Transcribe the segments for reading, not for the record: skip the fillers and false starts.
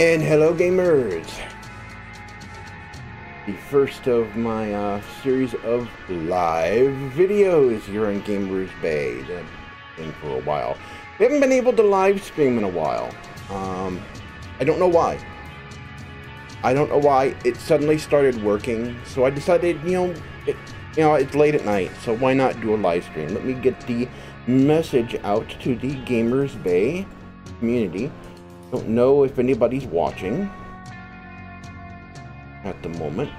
And hello gamers! The first of my series of live videos here on Gamers Bay. I've been for a while. We haven't been able to live stream in a while. I don't know why. It suddenly started working, so I decided, it's late at night, so why not do a live stream? Let me get the message out to the Gamers Bay community. Don't know if anybody's watching at the moment.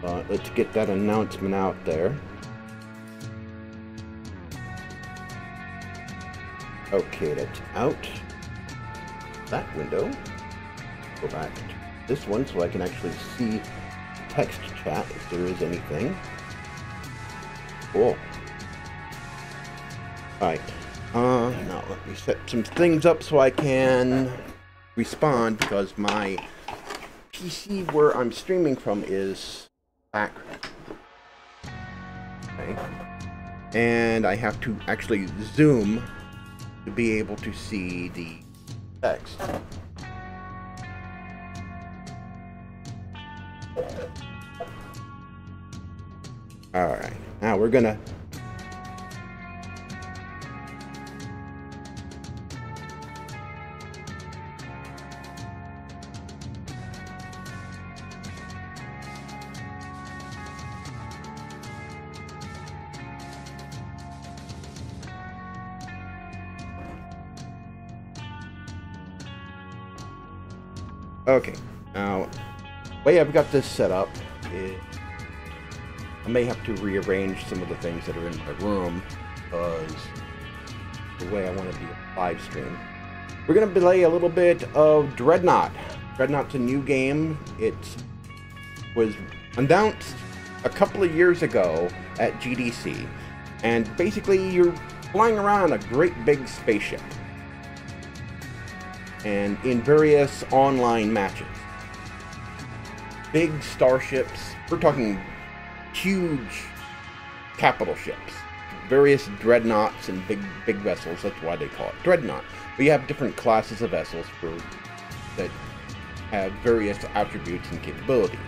Let's get that announcement out there. Okay, that's out. That window. Go back to this one so I can actually see text chat if there is anything. Cool. Alright. Now let me set some things up so I can respond, because my PC where I'm streaming from is back. Okay. And I have to actually zoom to be able to see the text. Alright, now we're gonna okay, now the way I've got this set up is I may have to rearrange some of the things that are in my room, because the way I want to do a live stream. We're going to play a little bit of Dreadnought. Dreadnought's a new game. It was announced a couple of years ago at GDC, and basically you're flying around a great big spaceship and in various online matches. Big starships. We're talking huge capital ships, various dreadnoughts and big vessels. That's why they call it Dreadnought. We have different classes of vessels that have various attributes and capabilities.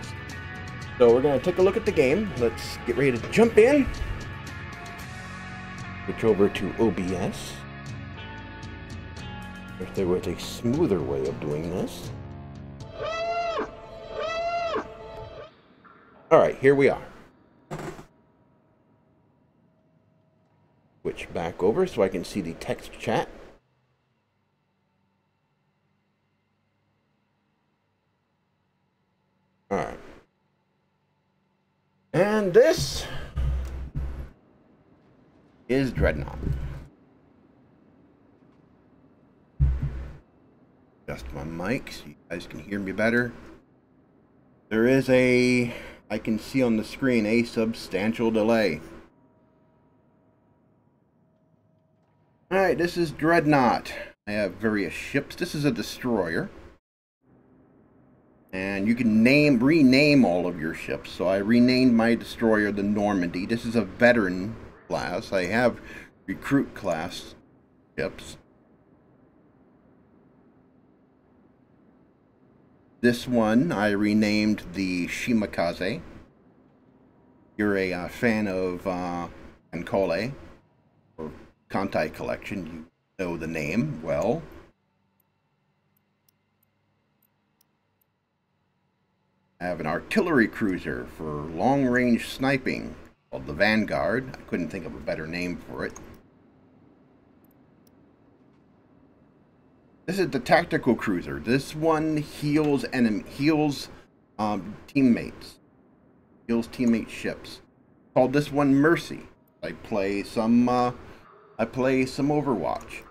So we're going to take a look at the game. Let's get ready to jump in. Switch over to OBS. If there was a smoother way of doing this. Alright, here we are. Switch back over so I can see the text chat. Alright. And this is Dreadnought. Adjust my mic so you guys can hear me better. There is I can see on the screen a substantial delay. Alright, this is Dreadnought. I have various ships. This is a destroyer. And you can rename all of your ships. So I renamed my destroyer the Normandy. This is a veteran class. I have recruit class ships. This one I renamed the Shimakaze. You're a fan of Ankole or Kantai Collection, you know the name well. I have an artillery cruiser for long-range sniping called the Vanguard. I couldn't think of a better name for it. This is the tactical cruiser. This one heals teammates. Heals teammate ships. Called this one Mercy. I play some Overwatch.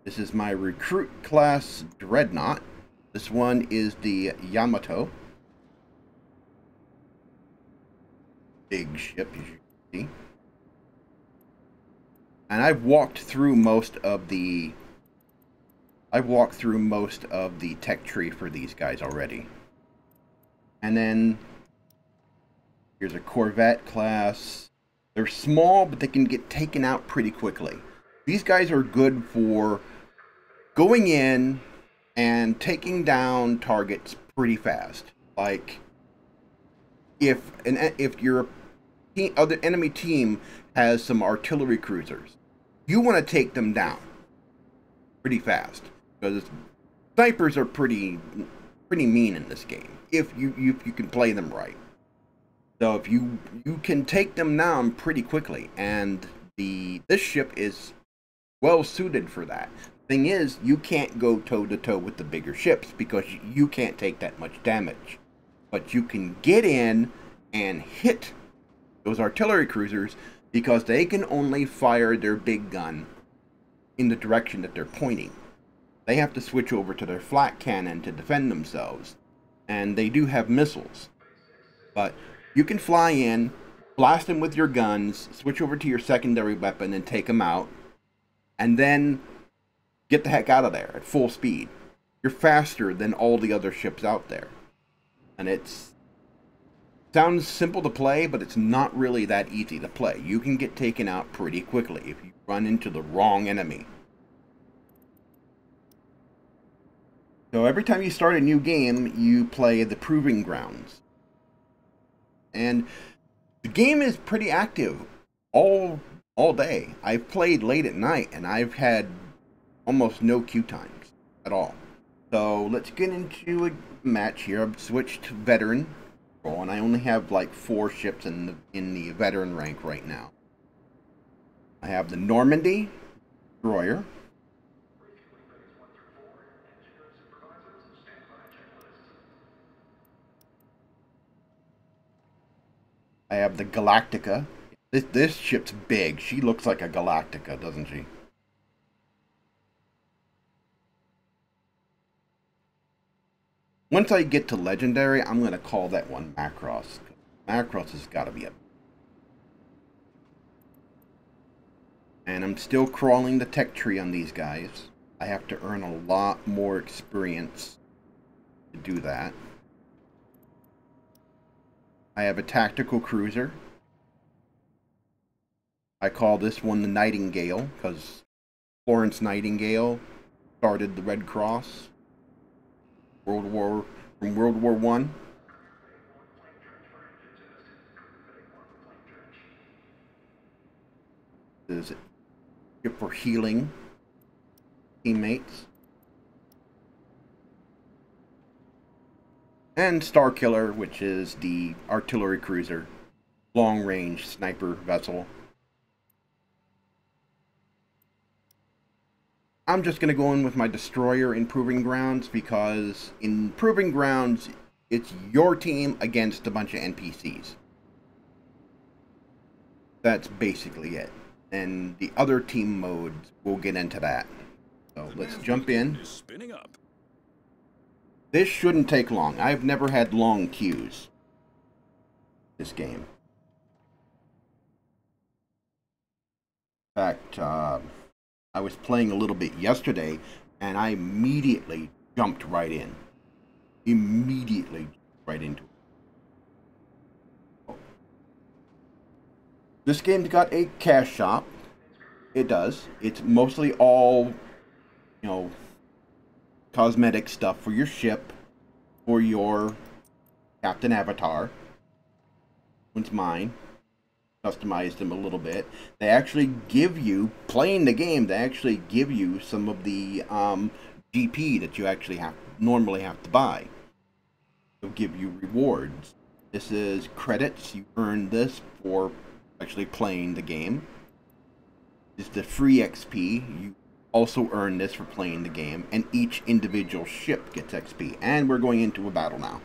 This is my recruit class Dreadnought. This one is the Yamato. Big ship, as you can see. And I've walked through most of the tech tree for these guys already. And then here's a Corvette class. They're small, but they can get taken out pretty quickly. These guys are good for going in and taking down targets pretty fast. Like if your other enemy team has some artillery cruisers, you want to take them down pretty fast because snipers are pretty mean in this game if you can play them right. So if you can take them down pretty quickly, and this ship is well suited for that. Thing is, you can't go toe to toe with the bigger ships because you can't take that much damage. But you can get in and hit those artillery cruisers because they can only fire their big gun in the direction that they're pointing. They have to switch over to their flak cannon to defend themselves. And they do have missiles. But you can fly in, blast them with your guns, switch over to your secondary weapon and take them out. And then get the heck out of there at full speed. You're faster than all the other ships out there. And sounds simple to play, but it's not really that easy to play. You can get taken out pretty quickly if you run into the wrong enemy. So every time you start a new game, you play the Proving Grounds. And the game is pretty active all day. I've played late at night, and I've had almost no queue times at all. So let's get into a match here. I've switched to veteran role, and I only have like 4 ships in the veteran rank right now. I have the Normandy destroyer. I have the Galactica. This ship's big. She looks like a Galactica, doesn't she? Once I get to Legendary, I'm going to call that one Macross. Macross has got to be a... And I'm still crawling the tech tree on these guys. I have to earn a lot more experience to do that. I have a tactical cruiser. I call this one the Nightingale because Florence Nightingale started the Red Cross from World War I. This is ship for healing teammates. And Starkiller, which is the artillery cruiser, long-range sniper vessel. I'm just going to go in with my destroyer in Proving Grounds because in Proving Grounds, it's your team against a bunch of NPCs. That's basically it. And the other team modes, we'll get into that. So let's jump in. This shouldn't take long. I've never had long queues this game. In fact, I was playing a little bit yesterday, and I immediately jumped right in. Immediately right into it. This game's got a cash shop. It does. It's mostly all, you know, cosmetic stuff for your ship, for your Captain Avatar. One's mine. Customized them a little bit. They actually give you, playing the game, they actually give you some of the GP that you actually normally have to buy. They'll give you rewards. This is credits. You earn this for actually playing the game. This is the free XP. You also earn this for playing the game, and each individual ship gets XP. And we're going into a battle now.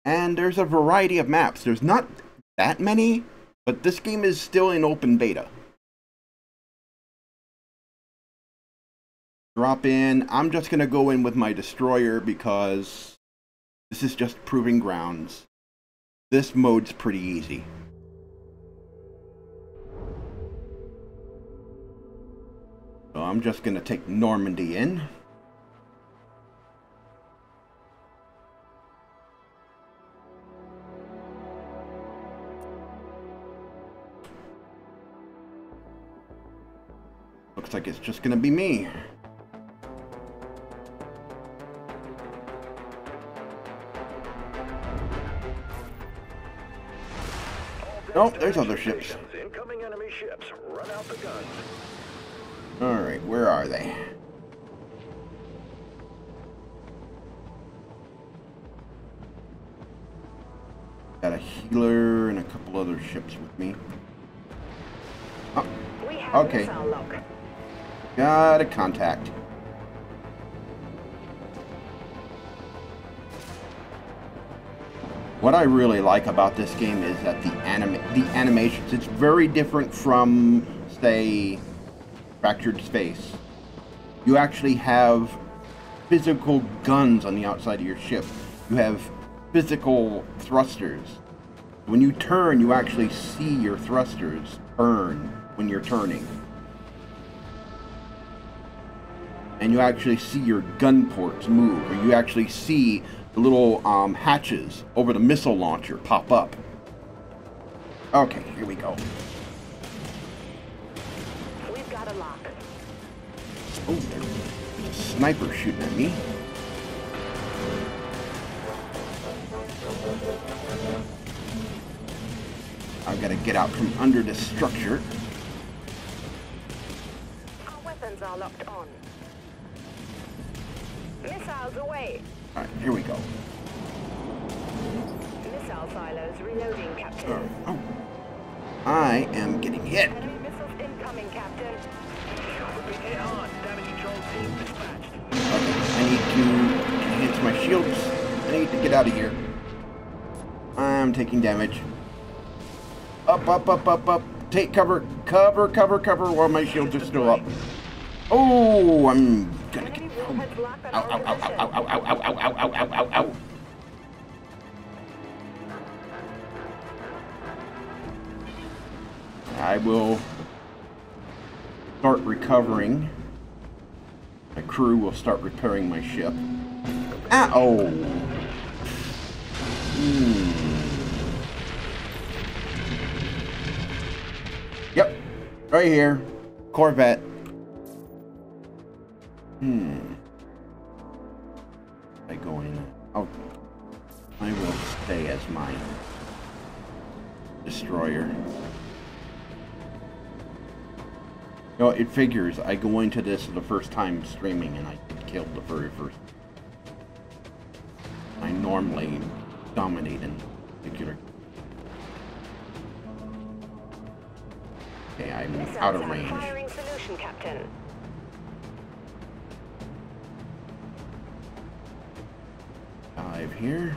And there's a variety of maps. There's not that many, but this game is still in open beta. Drop in. I'm just going to go in with my destroyer because this is just Proving Grounds. This mode's pretty easy. So I'm just going to take Normandy in. looks like it's just gonna be me. Nope, there's other ships. Incoming enemy ships. Run out the guns. Alright, where are they? Got a healer and a couple other ships with me. Oh, okay. Got a contact. What I really like about this game is that the animations, it's very different from, say, Fractured Space. You actually have physical guns on the outside of your ship. You have physical thrusters. When you turn, you actually see your thrusters burn when you're turning. And you actually see your gun ports move, or you actually see the little hatches over the missile launcher pop up. Okay, here we go. We've got a lock. Oh, there's a sniper shooting at me. I've got to get out from under this structure. Our weapons are locked on. Missiles away. Alright, here we go. Missile silos reloading, Captain. Oh. I am getting hit. Enemy missiles incoming, Captain. We've been hit hard. Damage control team dispatched. Okay, I need to enhance my shields. I need to get out of here. I'm taking damage. Up, up, up, up, up. Take cover, cover, cover, cover while my shields are still up. Oh, I'm gonna get... Ow, ow, ow, ow, ow, ow, ow, ow, ow, ow, ow, ow, ow. I will start recovering. My crew will start repairing my ship. Ah, oh. Yep, right here. Corvette. I go in. Oh, I will stay as my destroyer. You know, it figures I go into this the first time streaming and I get killed the very first. I normally dominate in particular. Okay, I'm out of range. Firing solution, Captain. Dive here.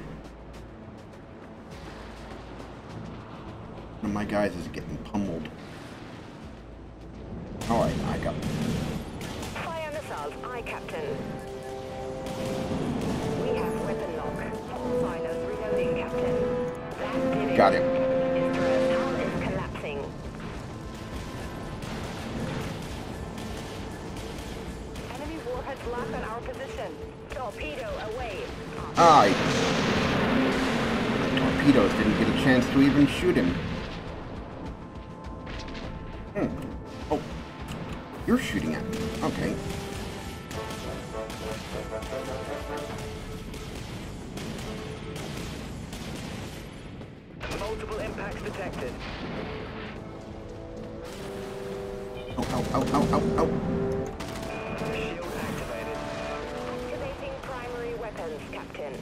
One of my guys is getting pummeled. Alright, I got him. Fire missiles, aye, Captain. We have weapon lock. All silos reloading, Captain. That did it. Got him. Instrument hull is collapsing. Enemy warheads locked on our position. Torpedo away. Ah, my torpedoes didn't get a chance to even shoot him. Oh, you're shooting at me. Okay. Multiple impacts detected. Ow, ow, ow, ow, ow, ow. Shield activated. Activating primary weapons, Captain.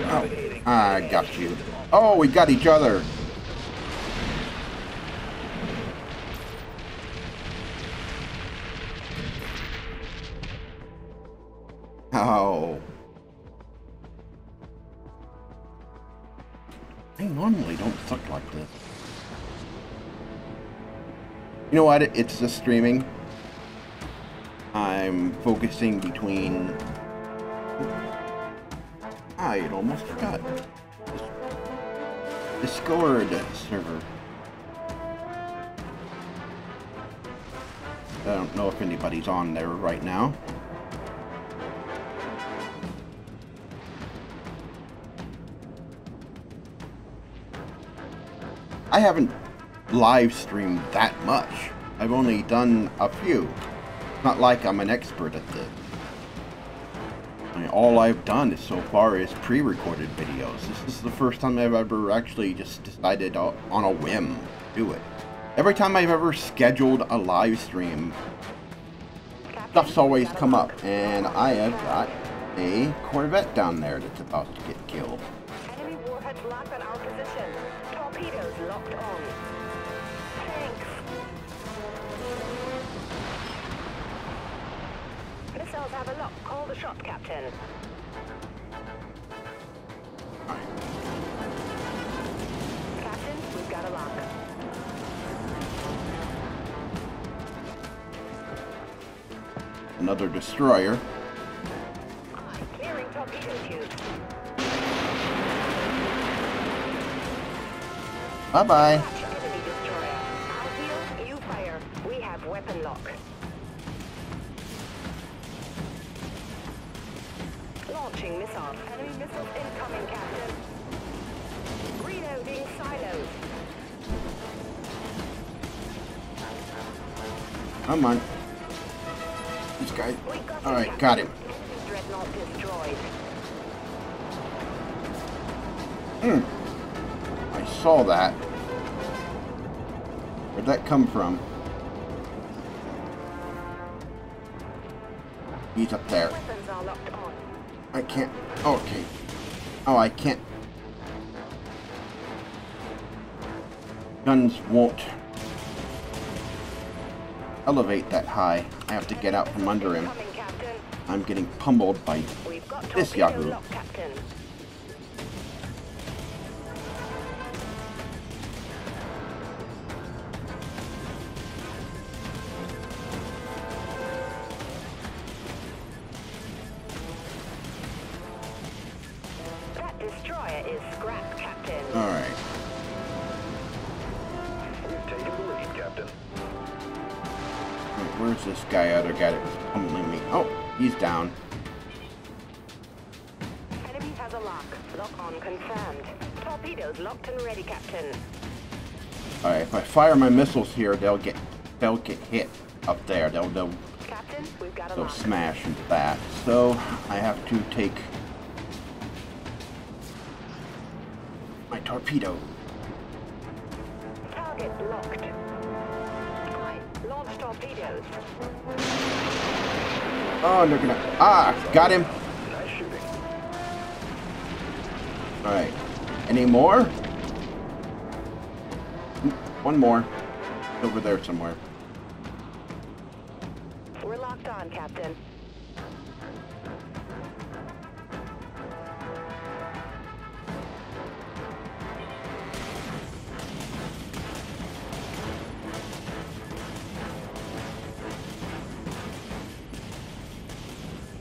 Oh, I got you. Oh, we got each other. Oh. I normally don't suck like this. You know what? It's just streaming. I'm focusing between... I had almost forgot. Discord server. I don't know if anybody's on there right now. I haven't live streamed that much. I've only done a few. Not like I'm an expert at this. I mean, all I've done so far is pre-recorded videos. This is the first time I've ever actually just decided on a whim to do it. Every time I've ever scheduled a live stream, stuff's always come up, and I have got a Corvette down there that's about to get killed. Enemy warheads locked on our position. Torpedoes locked on. Tanks. Missiles have a lock. Call the shot, Captain. Captain, we've got a lock. Another destroyer. Clearing torpedo tubes. Bye-bye. Enemy destroyer. I'll heal, you fire. We have weapon lock. Launching missile. Enemy missiles incoming, Captain. Reloading silos. Come on. This guy. We got him, Alright, Captain. got him. Enemy Dreadnought destroyed. I saw that. Where'd that come from? He's up there. Weapons are locked on. I can't. Okay. Oh, I can't. Guns won't elevate that high. I have to get out from under him. Incoming, Captain. I'm getting pummeled by We've got this torpedo Yahoo. lock, Captain. That destroyer is scrapped, Captain. Alright. We've taken the lead, Captain. Where's this guy, other guy that was pummeling me? Oh, he's down. Enemy has a lock. Lock on confirmed. Torpedoes locked and ready, Captain. Alright, if I fire my missiles here, they'll get hit up there. They'll Captain, we've got a lock. smash into that. So I have to take my torpedo. Target locked. Aye. Launch torpedoes. Oh, and they're gonna got him. Nice shooting. Alright. Any more? One more. Over there somewhere. We're locked on, Captain.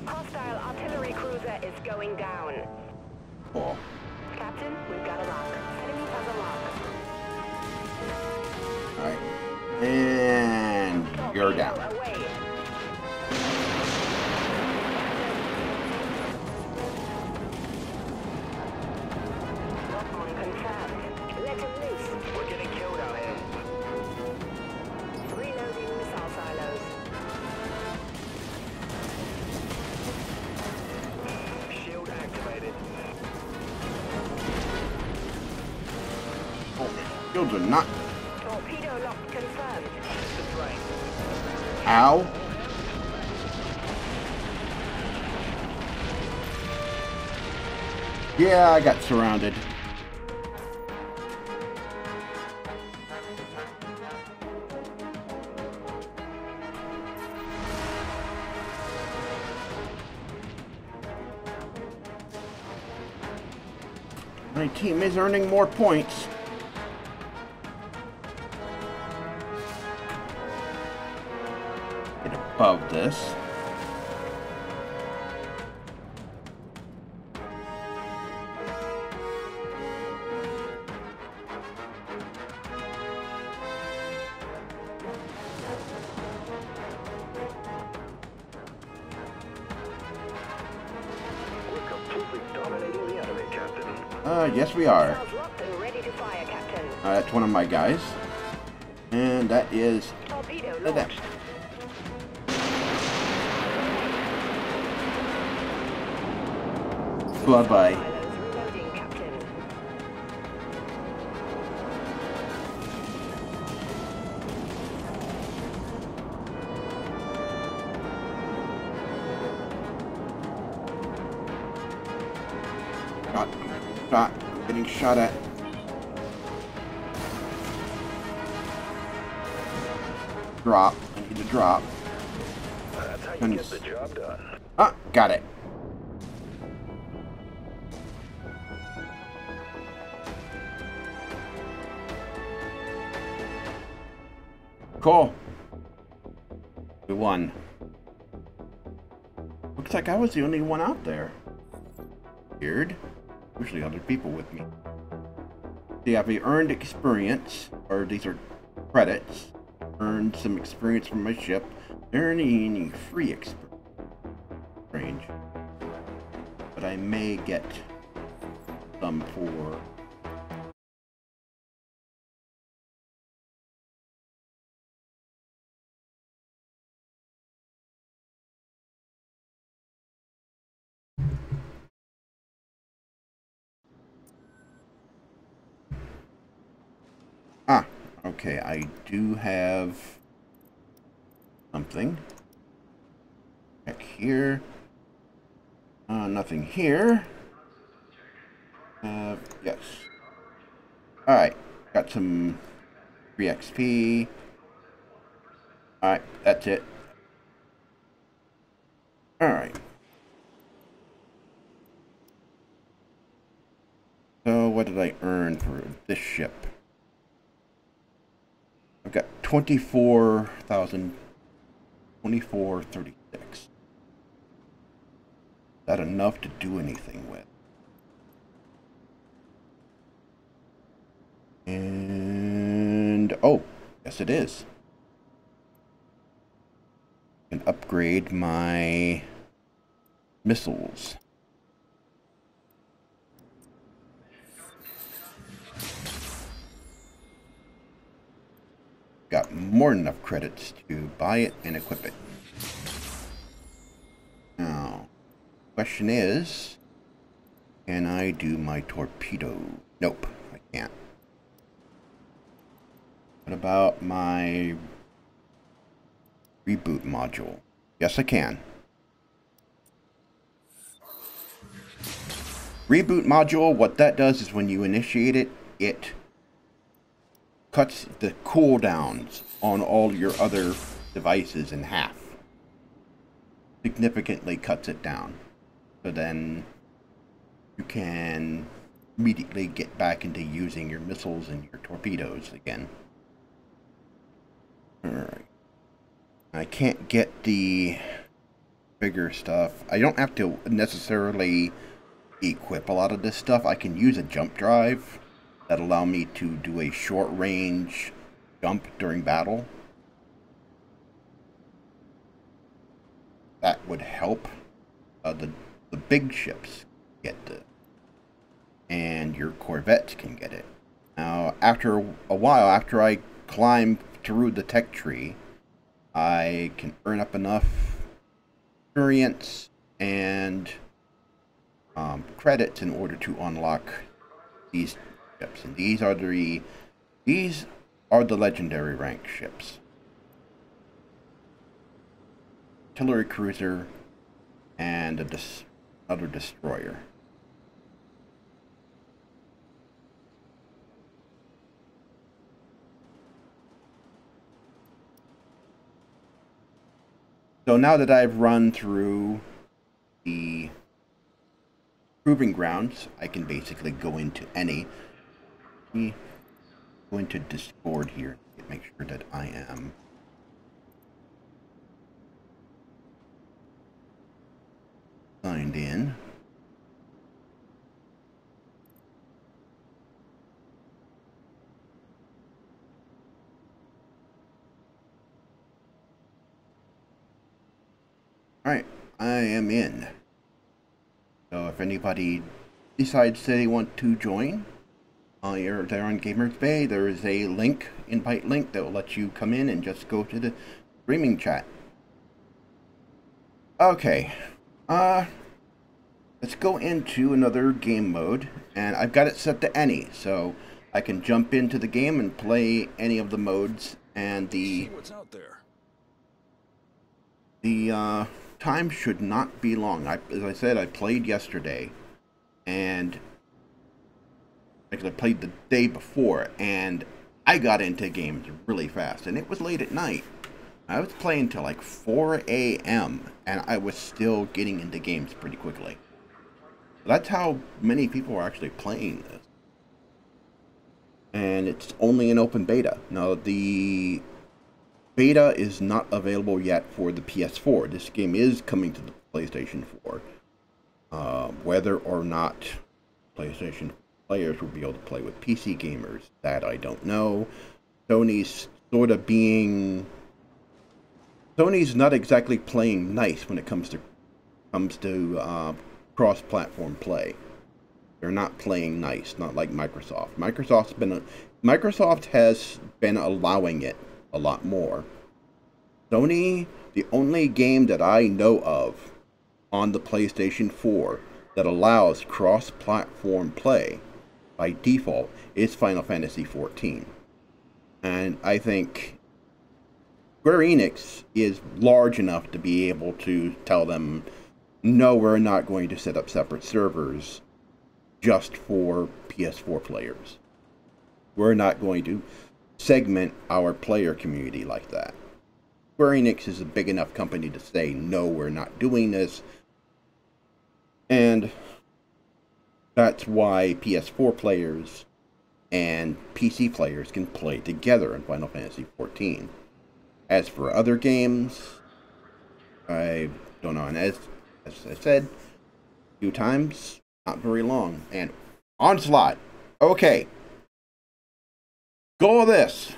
Hostile artillery cruiser is going down. Cool. Captain, we've got a lock. Enemy has a lock. Alright. And you're down. Torpedo away. Lock on confirmed. Let him loose. We're getting killed out here. Reloading missile silos. Shield activated. Oh, shields are not. Torpedo lock confirmed. Distance range. Ow. Yeah, I got surrounded. My team is earning more points. Get above this. We're completely dominating the enemy, Captain. Yes we are. Missiles locked and ready to fire, Captain. That's one of my guys. And that is... Torpedo that. launched. Bye-bye. Silos reloading, Captain. Shot. Getting shot at. Drop. I need to drop. That's how you get the job done. Ah, got it. Cool. We won. Looks like I was the only one out there. Weird. Usually other people with me. See, I've earned experience, or these are credits. Earned some experience from my ship. Earning any free experience. Strange. But I may get some for... Ah, okay, I do have something. Check here. Nothing here. Yes. Alright, got some free XP. Alright, that's it. Alright. So, what did I earn for this ship? I've got 24,000, 2436. Is that enough to do anything with? And, oh, yes it is. I can upgrade my missiles. Got more than enough credits to buy it and equip it. Now, question is, can I do my torpedo? Nope, I can't. What about my reboot module? Yes, I can. Reboot module, what that does is when you initiate it, it cuts the cooldowns on all your other devices in half. Significantly cuts it down. So then you can immediately get back into using your missiles and your torpedoes again. Alright. I can't get the bigger stuff. I don't have to necessarily equip a lot of this stuff. I can use a jump drive that allow me to do a short range jump during battle. That would help. The big ships get this, and your corvettes can get it. Now, after a while, after I climb through the tech tree, I can earn up enough experience and credits in order to unlock these ships, and these are the legendary rank ships. Artillery cruiser and another destroyer. So now that I've run through the proving grounds, I can basically go into any. Let me go into Discord here and make sure that I am signed in. Alright, I am in. So if anybody decides they want to join, you're there on Gamers Bay, there is a link, invite link, that will let you come in and just go to the streaming chat. Okay, let's go into another game mode, and I've got it set to any, so I can jump into the game and play any of the modes, and the time should not be long. As I said, I played yesterday, and actually I played the day before, and I got into games really fast, and it was late at night. I was playing till like 4 a.m. and I was still getting into games pretty quickly. That's how many people are actually playing this. And it's only an open beta. Now, the beta is not available yet for the PS4. This game is coming to the PlayStation 4. Whether or not PlayStation players will be able to play with PC gamers, that I don't know. Sony's sort of being... Sony's not exactly playing nice when it comes to cross-platform play. They're not playing nice, not like Microsoft. Microsoft has been allowing it a lot more. Sony, the only game that I know of on the PlayStation 4 that allows cross-platform play by default is Final Fantasy XIV. And I think Square Enix is large enough to be able to tell them, no, we're not going to set up separate servers just for PS4 players. We're not going to segment our player community like that. Square Enix is a big enough company to say, no, we're not doing this. And that's why PS4 players and PC players can play together in Final Fantasy XIV. As for other games, I don't know. And as I said a few times, not very long. And Onslaught. Okay. Goal of this.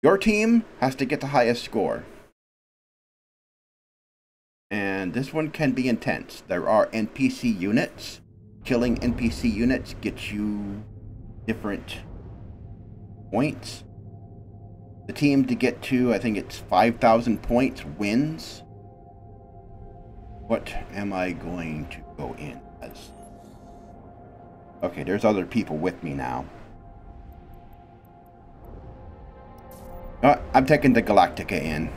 Your team has to get the highest score. And this one can be intense. There are NPC units. Killing NPC units gets you different points. The team to get to, I think it's 5,000 points, wins. What am I going to go in as? Okay, there's other people with me now. I'm taking the Galactica in.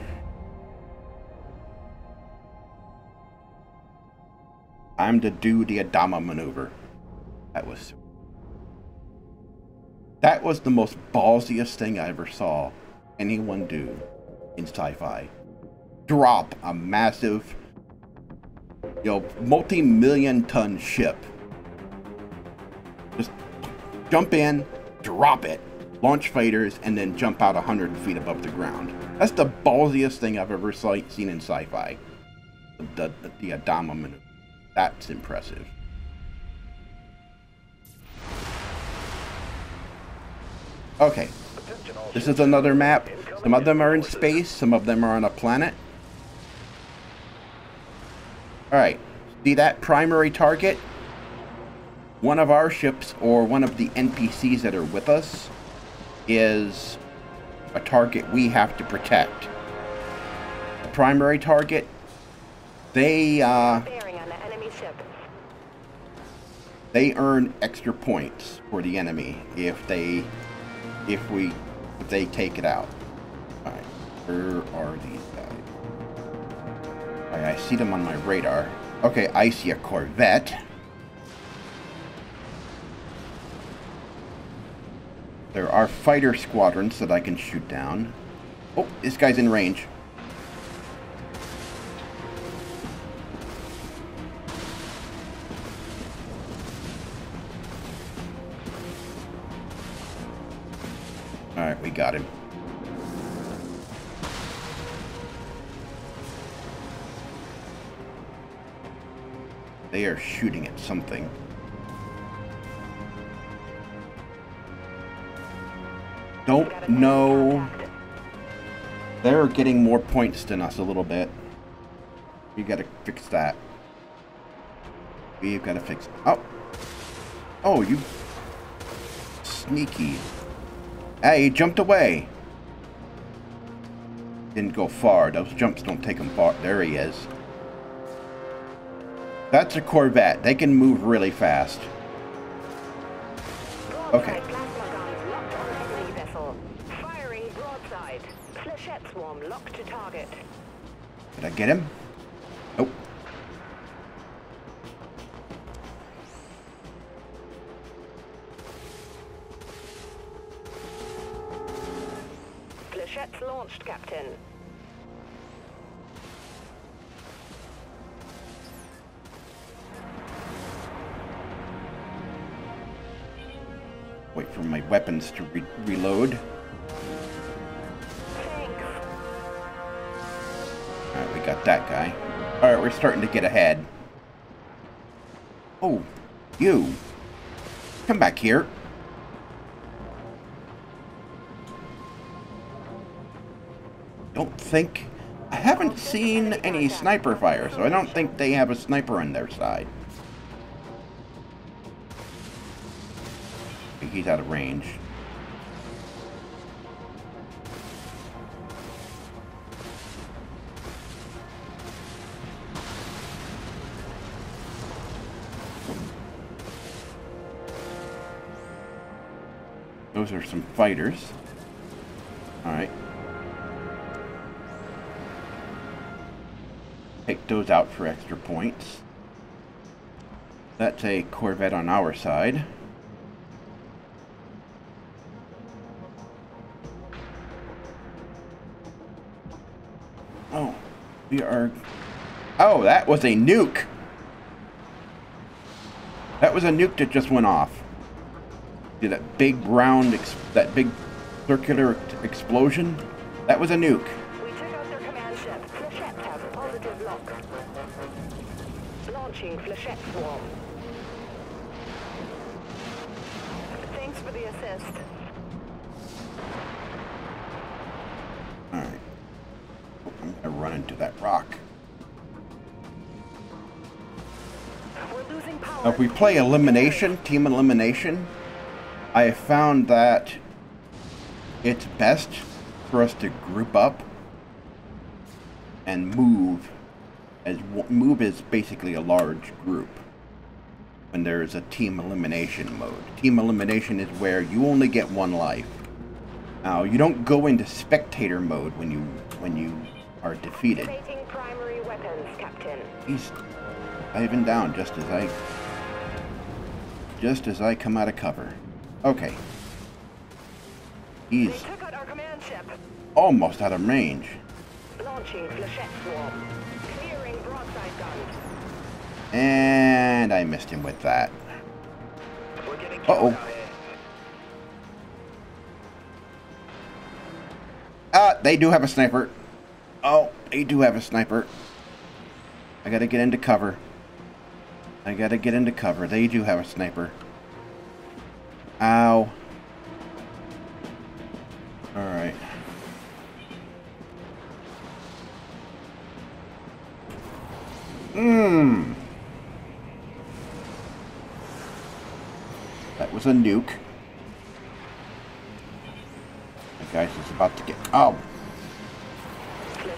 I'm to do the Adama maneuver. That was the most ballsiest thing I ever saw anyone do in sci-fi. Drop a massive, multi-million ton ship. Just jump in, drop it, launch fighters, and then jump out 100 feet above the ground. That's the ballsiest thing I've ever seen in sci-fi. The Adama maneuver. That's impressive. Okay. This is another map. Some of them are in space, some of them are on a planet. Alright. See that primary target? One of our ships, or one of the NPCs that are with us, is a target we have to protect. The primary target, they earn extra points for the enemy if they take it out. Alright, where are these guys? Alright, I see them on my radar. Okay, I see a Corvette. There are fighter squadrons that I can shoot down. Oh, this guy's in range. Alright, we got him. They are shooting at something. Don't know. They're getting more points than us a little bit. We gotta fix that. We've gotta fix... Oh! Oh, you... sneaky. Hey, he jumped away. Didn't go far. Those jumps don't take him far. There he is. That's a Corvette. They can move really fast. Okay. Plasma guns locked on enemy vessel. Firing broadside. Flechette swarm locked to target. Did I get him? Nope. Flechettes launched, Captain. Wait for my weapons to reload. Thanks. Alright, we got that guy. Alright, we're starting to get ahead. Oh, you. Come back here. Don't think... I haven't seen any sniper fire, so I don't think they have a sniper on their side. He's out of range. Those are some fighters. Alright. Take those out for extra points. That's a Corvette on our side. Oh, we are... Oh, that was a nuke! That was a nuke that just went off. See that big round, that big circular explosion? That was a nuke. We took out their command ship. Flechette has a positive lock. Launching Flechette swarm. Thanks for the assist. Alright. I'm gonna run into that rock. We're losing power. Now, if we play Elimination, Team Elimination, I have found that it's best for us to group up and move. Move is basically a large group when there is a Team Elimination mode. Team Elimination is where you only get one life. Now, you don't go into spectator mode when you are defeated. Activating primary weapons, Captain. He's diving down just as I come out of cover. Okay. They He's took out our command ship. almost out of range. Launching Flechette swarm. Clearing broadside guns. And I missed him with that. We're getting Uh-oh. killed out here. They do have a sniper. Oh, they do have a sniper. I gotta get into cover. They do have a sniper. Ow. Alright. That was a nuke. The guy's just about to get... Oh.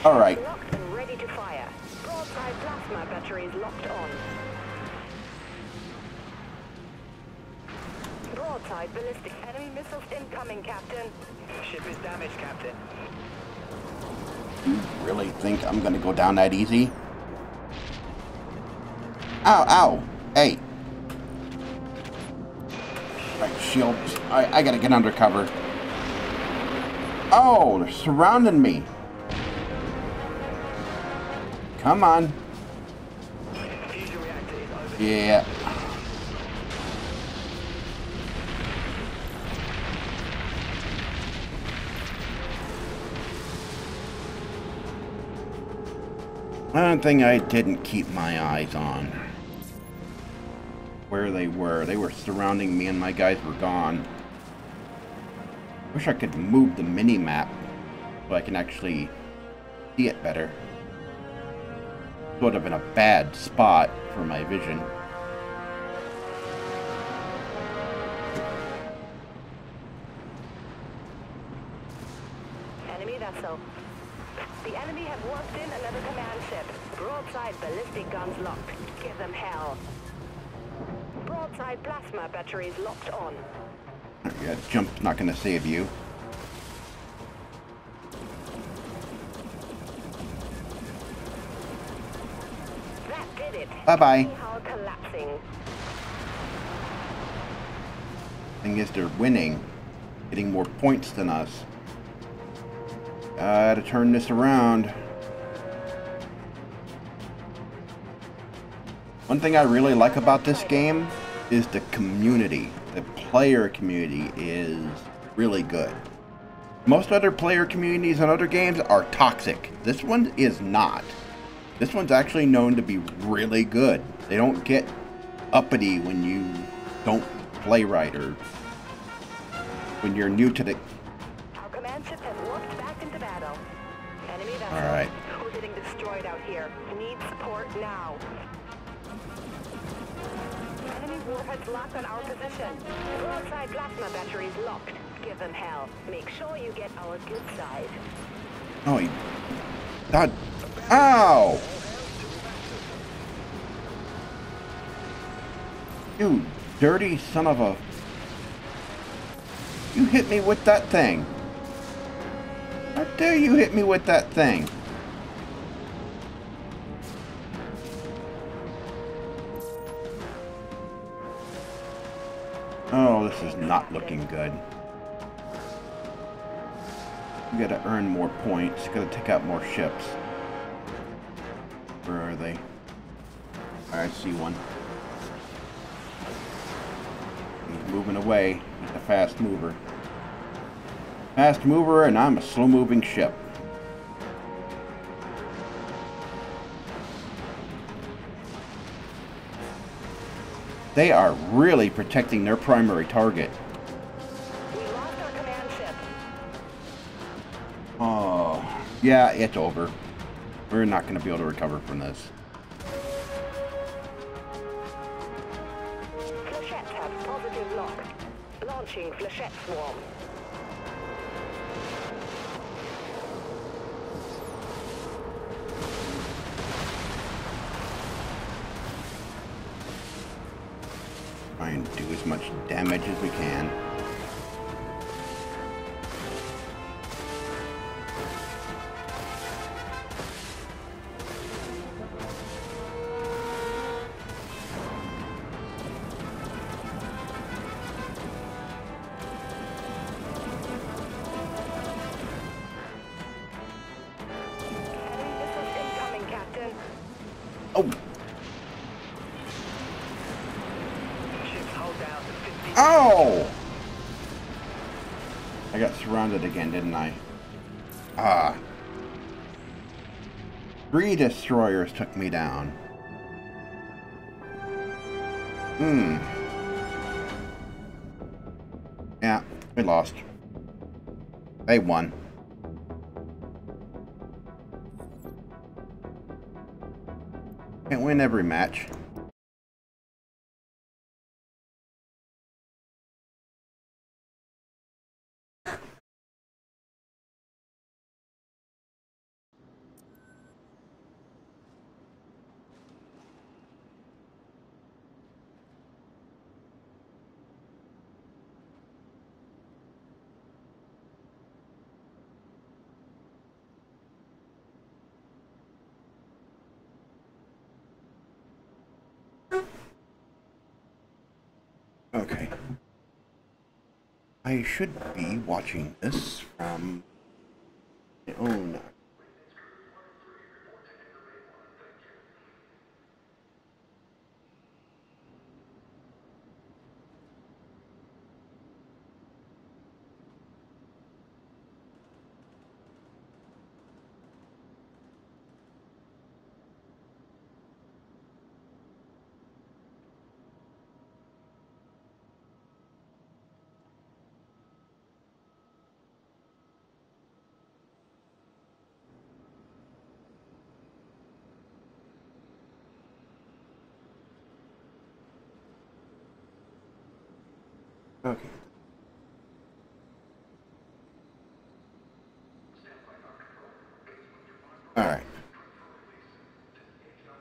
Alright. Locked and ready to fire. Broadside plasma batteries locked on. Broadside ballistic enemy missiles incoming, Captain. Ship is damaged, Captain. You really think I'm gonna go down that easy? Ow, ow. Hey. Right, shields. I gotta get under cover. Oh, they're surrounding me. Come on. Fusion reactor is over. Yeah. One thing I didn't keep my eyes on. Where they were surrounding me and my guys were gone. Wish I could move the mini-map so I can actually see it better. Would have been a bad spot for my vision. Broadside ballistic guns locked. Give them hell. Broadside plasma batteries locked on. Yeah, jump's not gonna save you. That did it. Bye-bye. Hull collapsing. Thing is, they're winning. Getting more points than us. Gotta turn this around. One thing I really like about this game is the community. The player community is really good. Most other player communities in other games are toxic. This one is not. This one's actually known to be really good. They don't get uppity when you don't play right or when you're new to the... Our command ship has warped back into battle. Enemy vessel. Alright. We're getting destroyed out here. Need support now. Enemy warheads locked on our position. Broadside plasma batteries locked. Give them hell. Make sure you get our good side. Oh, he... God. Ow! You dirty son of a... You hit me with that thing. How dare you hit me with that thing? Oh, this is not looking good. You gotta earn more points. You gotta take out more ships. Where are they? Alright, I see one. He's moving away. He's a fast mover. Fast mover, and I'm a slow-moving ship. They are really protecting their primary target. We lost our command ship. Oh, yeah, it's over. We're not going to be able to recover from this. Flechettes have positive lock. Launching flechette swarm. Try and do as much damage as we can. Enemy missiles incoming, Captain. Oh! Ship's hull down to 50. Ow! I got surrounded again, didn't I? Ah. 3 destroyers took me down. Yeah, we lost. They won. Can't win every match. Okay. I should be watching this from my own. Okay. All right.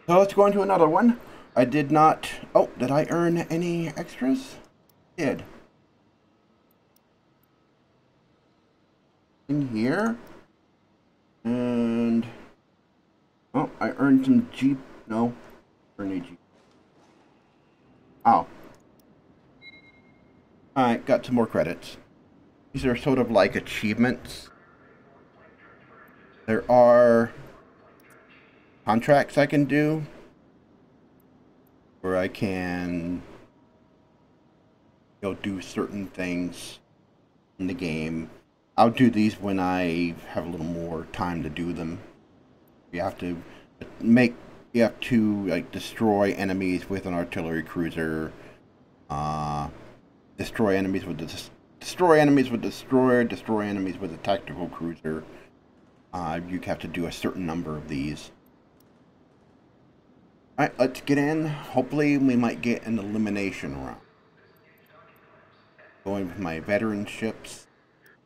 So let's go into another one. I did not... Oh, did I earn any extras? Did. In here. And... Oh, I earned some Jeep... No. Earned a Jeep. Oh. Alright, got some more credits. These are sort of like achievements. There are contracts I can do where I can go do certain things in the game. I'll do these when I have a little more time to do them. You have to like destroy enemies with an artillery cruiser, destroy enemies with the destroy enemies with destroyer, destroy enemies with a tactical cruiser. You have to do a certain number of these. Alright, let's get in. Hopefully we might get an elimination round. Going with my veteran ships.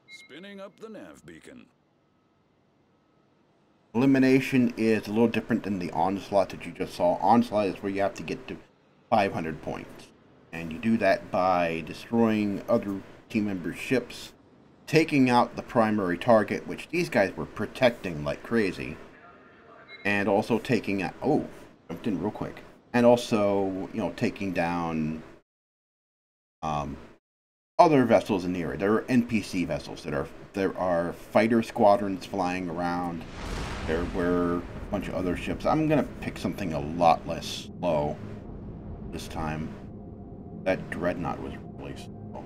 Spinning up the nav beacon. Elimination is a little different than the onslaught that you just saw. Onslaught is where you have to get to 500 points. And you do that by destroying other team members' ships, taking out the primary target, which these guys were protecting like crazy, and also taking out... Oh, jumped in real quick. And also, you know, taking down other vessels in the area. There are NPC vessels there are fighter squadrons flying around. There were a bunch of other ships. I'm gonna pick something a lot less slow this time. That Dreadnought was really slow.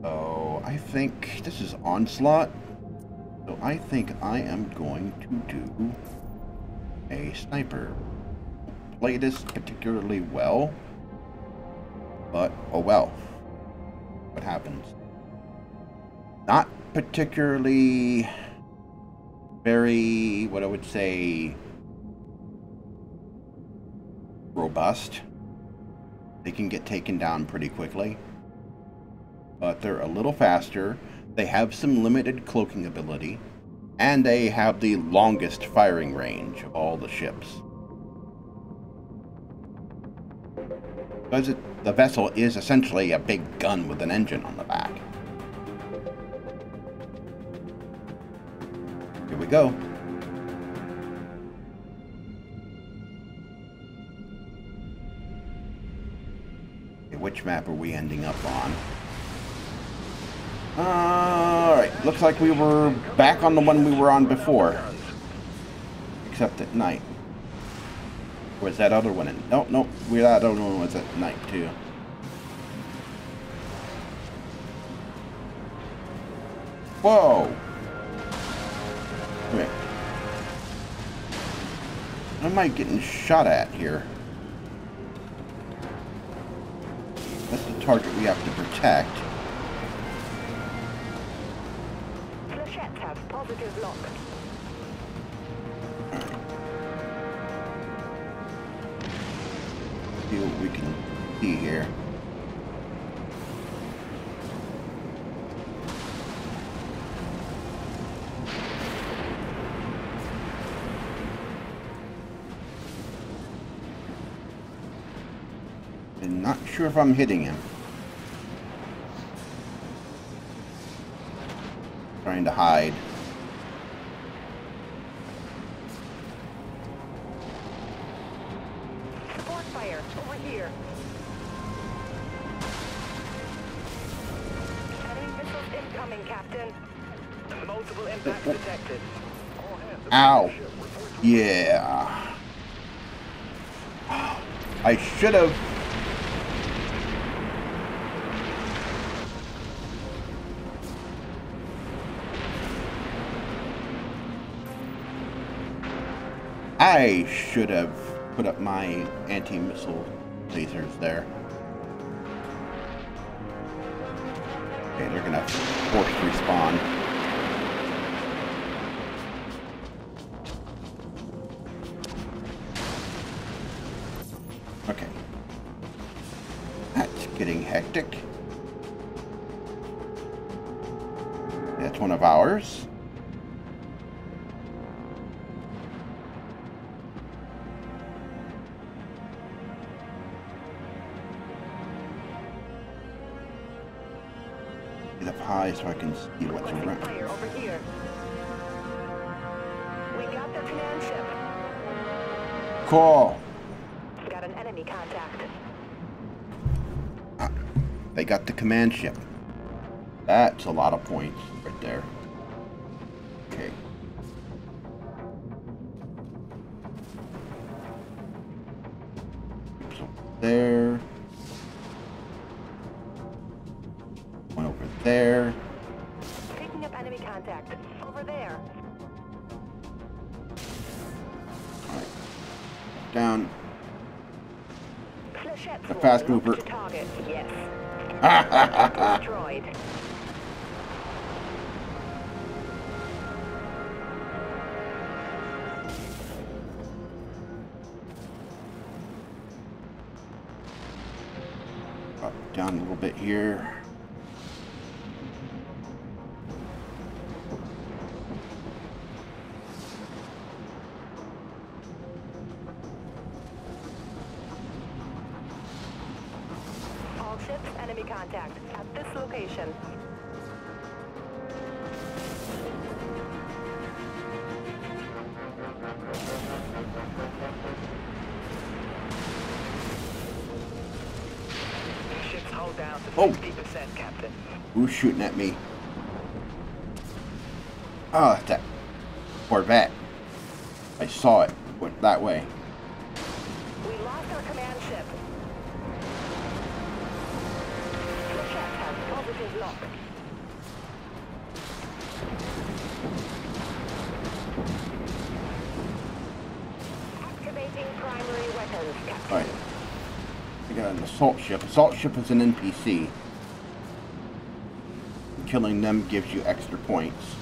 So I think this is Onslaught. So I think I am going to do a sniper. Play this particularly well, but oh well. What happens? Not particularly very, what I would say, robust. They can get taken down pretty quickly, but they're a little faster. They have some limited cloaking ability, and they have the longest firing range of all the ships. Because the vessel is essentially a big gun with an engine on the back. Here we go. Okay, which map are we ending up on? Alright, looks like we were back on the one we were on before. Except at night. Or was that other one in? No, no, that other one was at night too. Whoa! Come here. What am I getting shot at here? That's the target we have to protect. Flechettes have positive lock. See what we can see here. I'm not sure if I'm hitting him. Trying to hide. Support fire over here. Enemy missiles incoming, Captain. Multiple impacts detected. All hands Ow. ship report to Yeah. I should have. I should have put up my anti-missile lasers there. Okay, they're gonna force respawn. Okay. That's getting hectic. That's one of ours. high so I can see what's Requesting around. fire over here. We got the command ship. Cool. Got an enemy contact. Ah, they got the command ship. That's a lot of points right there. Okay. So there. One over there. Picking up enemy contact. Over there. Alright. Down. Flechette's The fast locked mover. to target. Yes. Ah, Destroyed. Up, down a little bit here. All ships, enemy contact. At this location. Ships hold down to Oh. 60%, Captain. Who's shooting at me? Oh, that Corvette. I saw it. Went that way. We lost our command ship. Flechette has positive lock. Activating primary weapons, Captain. Alright. I got an assault ship. Assault ship is an NPC. Killing them gives you extra points.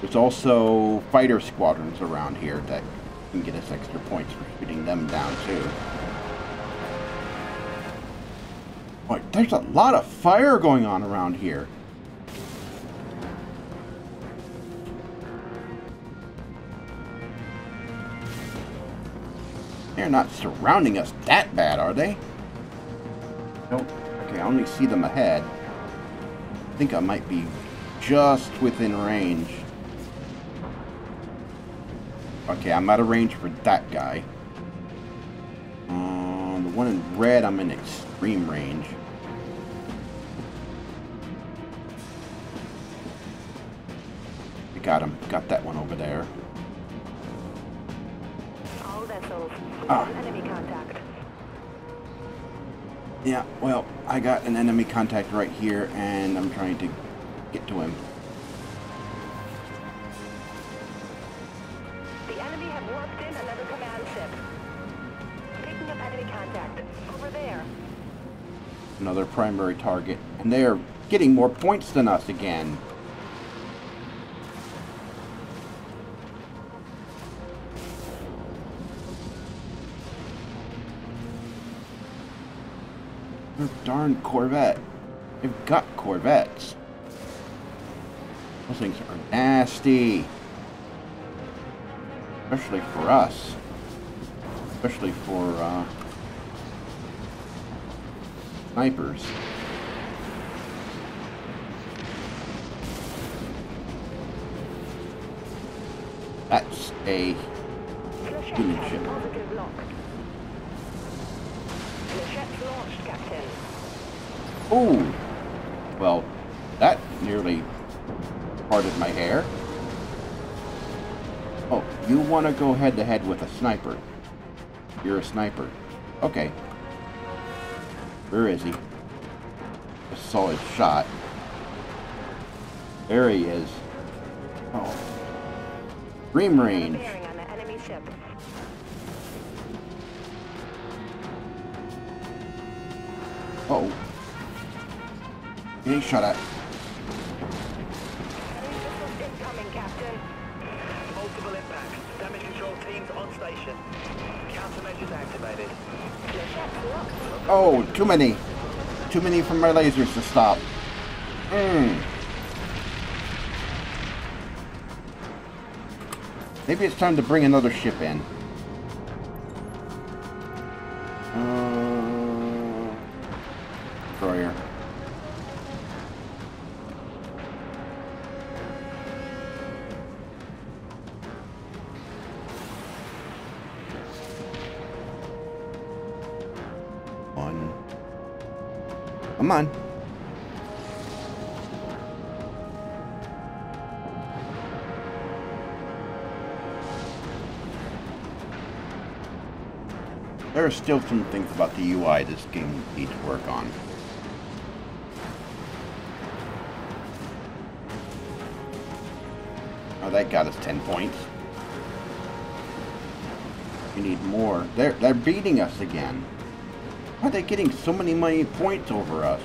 There's also fighter squadrons around here that can get us extra points for shooting them down too. Boy, there's a lot of fire going on around here. They're not surrounding us that bad, are they? Nope. Okay, I only see them ahead. I think I might be just within range. Okay, I'm out of range for that guy. The one in red, I'm in extreme range. I got him. Got that one over there. All vessels. Ah. Enemy contact. Yeah, well, I got an enemy contact right here, and I'm trying to get to him. The enemy have warped in another command ship. Picking up enemy contact. Over there. Another primary target, and they're getting more points than us again. Their darn Corvette. They've got Corvettes. Those things are nasty. Especially for us. Especially for, snipers. That's a Flechette human has ship. positive lock. Flechette's launched, Captain. Oh! Well, that nearly parted my hair. Oh, you want to go head-to-head with a sniper. You're a sniper. Okay. Where is he? I saw his shot. There he is. Oh. Dream range. Bearing on the enemy ship. Oh. Getting shot at. Enemy missiles incoming, Captain. Multiple impacts. Damage control teams on station. Countermeasures activated. Flechette's locked. Oh, too many. Too many for my lasers to stop. Maybe it's time to bring another ship in. Destroyer. Come on. There are still some things about the UI this game needs to work on. Oh, that got us 10 points. We need more. They're beating us again. Why are they getting so many points over us?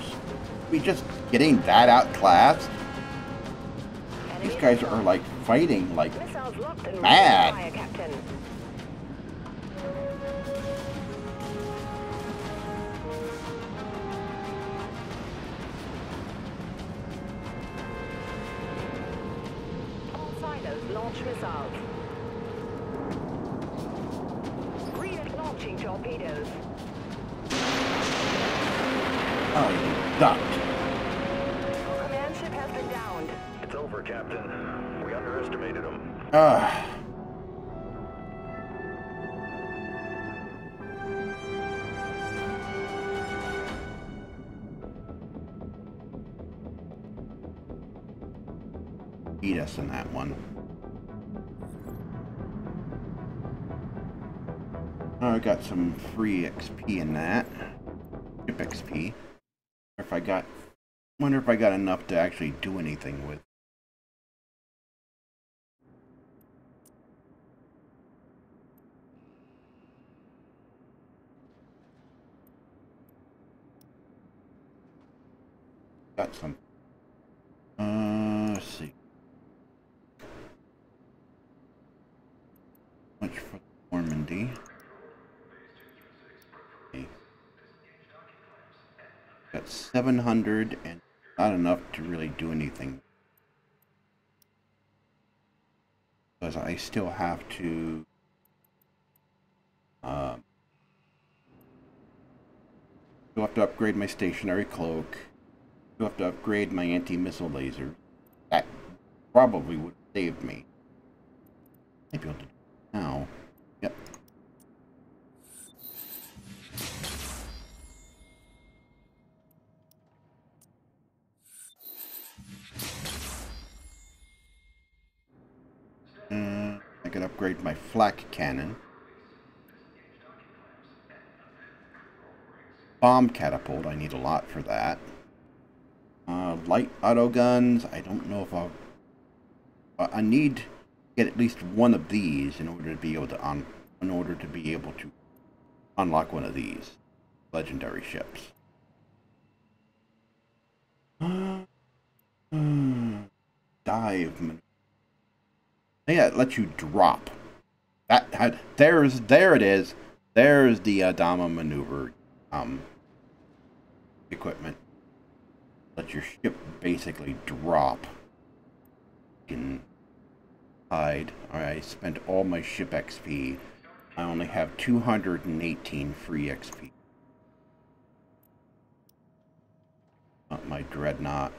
We just getting that outclassed? These guys are like fighting like mad. Launch missiles. Launching torpedoes. Oh, you ducked. Command ship has been downed. It's over, Captain. We underestimated them. Beat us in that one. I got some free XP in that. Ship XP. Wonder if I got enough to actually do anything with. Got some. Let's see. Much for Normandy. Okay. Got 700 and not enough to really do anything. Because I still have to still have to upgrade my stationary cloak. Still have to upgrade my anti-missile laser. That probably would save me. Maybe I'll do it now. Yep. I can upgrade my flak cannon. Bomb catapult, I need a lot for that. Light auto guns, I don't know if I'll... I need to get at least one of these in order to be able to unlock one of these legendary ships. Dive maneuver. Yeah, it lets you drop. There it is. There's the Adama maneuver equipment. Let your ship basically drop. You can hide. Alright, I spent all my ship XP. I only have 218 free XP. Not my Dreadnought.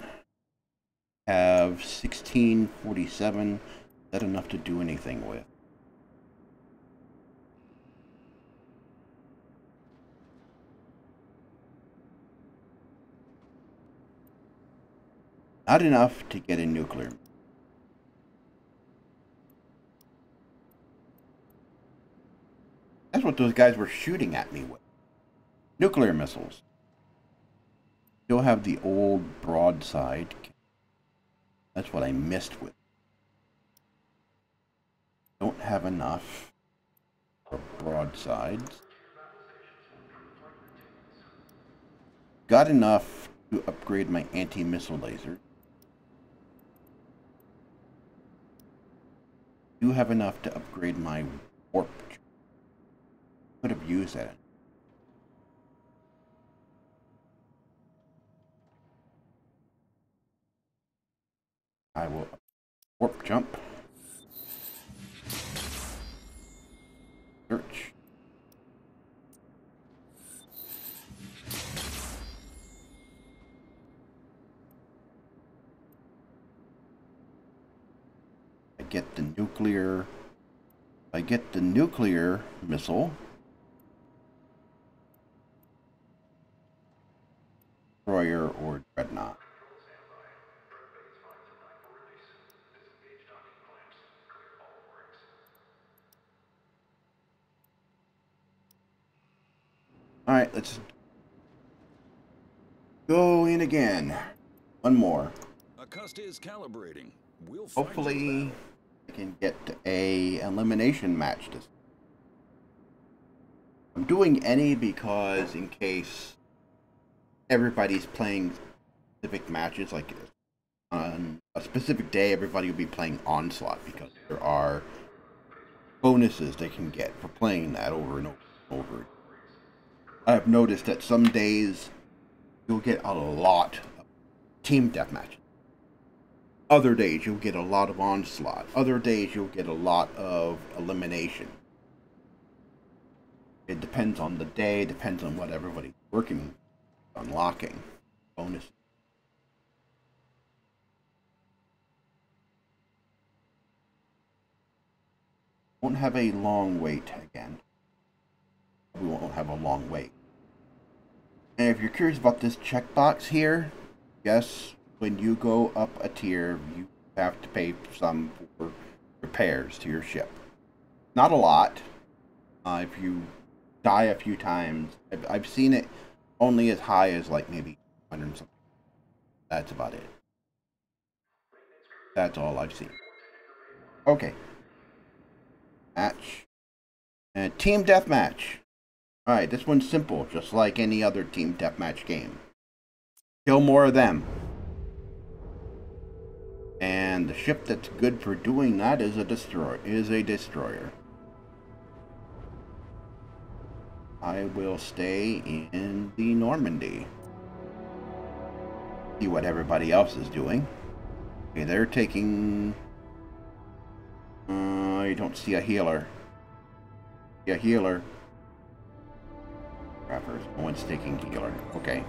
Have 1647. Is that enough to do anything with? Not enough to get a nuclear. That's what those guys were shooting at me with. Nuclear missiles. Still have the old broadside. That's what I missed with. Don't have enough for broadsides. Got enough to upgrade my anti-missile laser. Do have enough to upgrade my warp. Could have used that. I will warp jump. Search. I get the nuclear missile. destroyer or dreadnought. Alright, let's go in again. One more. Acosta is calibrating. We'll Hopefully I can get a elimination match this. I'm doing any because in case everybody's playing specific matches, like on a specific day everybody will be playing Onslaught because there are bonuses they can get for playing that over and over. I've noticed that some days you'll get a lot of team deathmatch. Other days you'll get a lot of Onslaught. Other days you'll get a lot of elimination. It depends on the day, depends on what everybody's working, unlocking bonus. Won't have a long wait again. We won't have a long wait. And if you're curious about this checkbox here, yes, when you go up a tier, you have to pay some for repairs to your ship. Not a lot. If you die a few times, I've seen it only as high as like maybe 100 something. That's about it. That's all I've seen. Okay. Match. And team deathmatch. Alright, this one's simple, just like any other team deathmatch game. Kill more of them. And the ship that's good for doing that is a destroyer. I will stay in the Normandy. See what everybody else is doing. Okay, they're taking... you don't see a healer. See a healer. Rappers. No one's taking healer. Okay.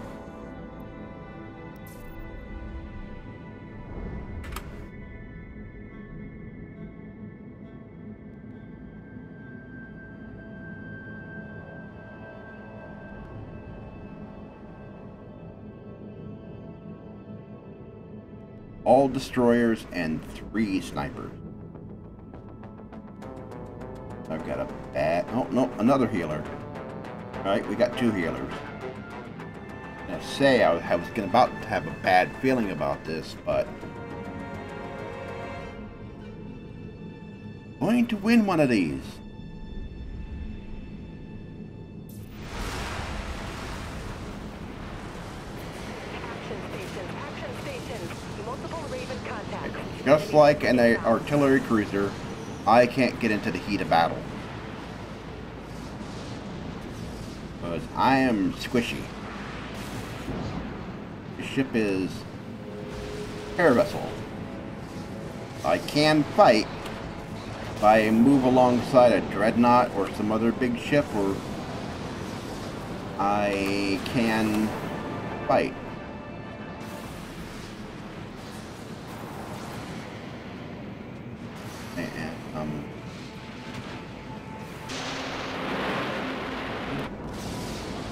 All destroyers and 3 snipers. I've got a bad... Oh, no, another healer. Alright, we got 2 healers. I say I was about to have a bad feeling about this, but... going to win one of these. Just like an artillery cruiser, I can't get into the heat of battle. Because I am squishy. The ship is a air vessel. I can fight if I move alongside a Dreadnought or some other big ship, or I can fight.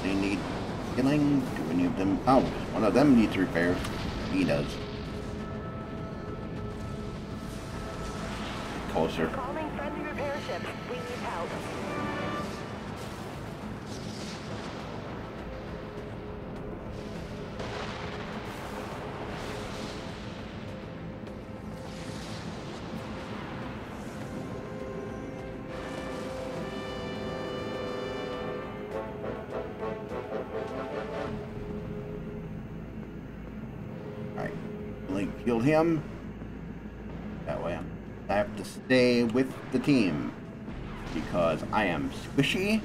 They need healing. Do any of them? Oh, one of them needs repairs. He does. Closer. Calling friendly repair ships. We need help. Killed him. That way I have to stay with the team because I am squishy.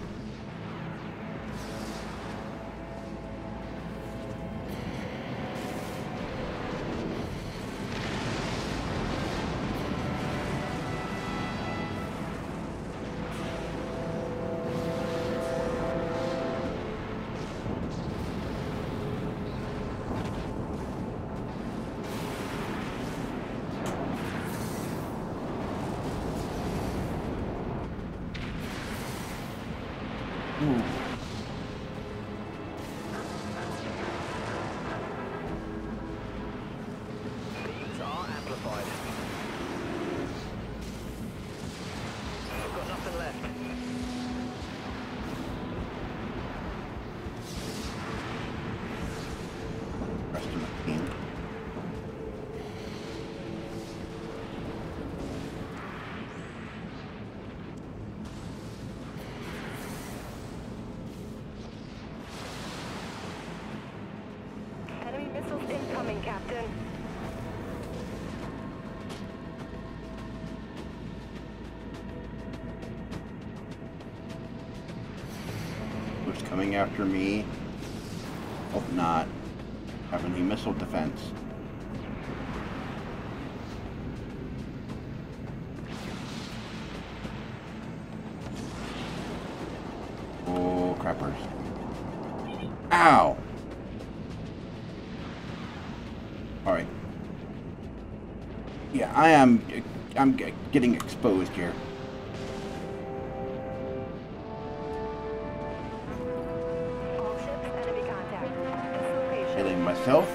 Who's coming after me? Hope not. Have any missile defense. Oh, crappers. Ow! Alright. Yeah, I'm getting exposed here. All ships, enemy contact. Dislocation. Hitting myself.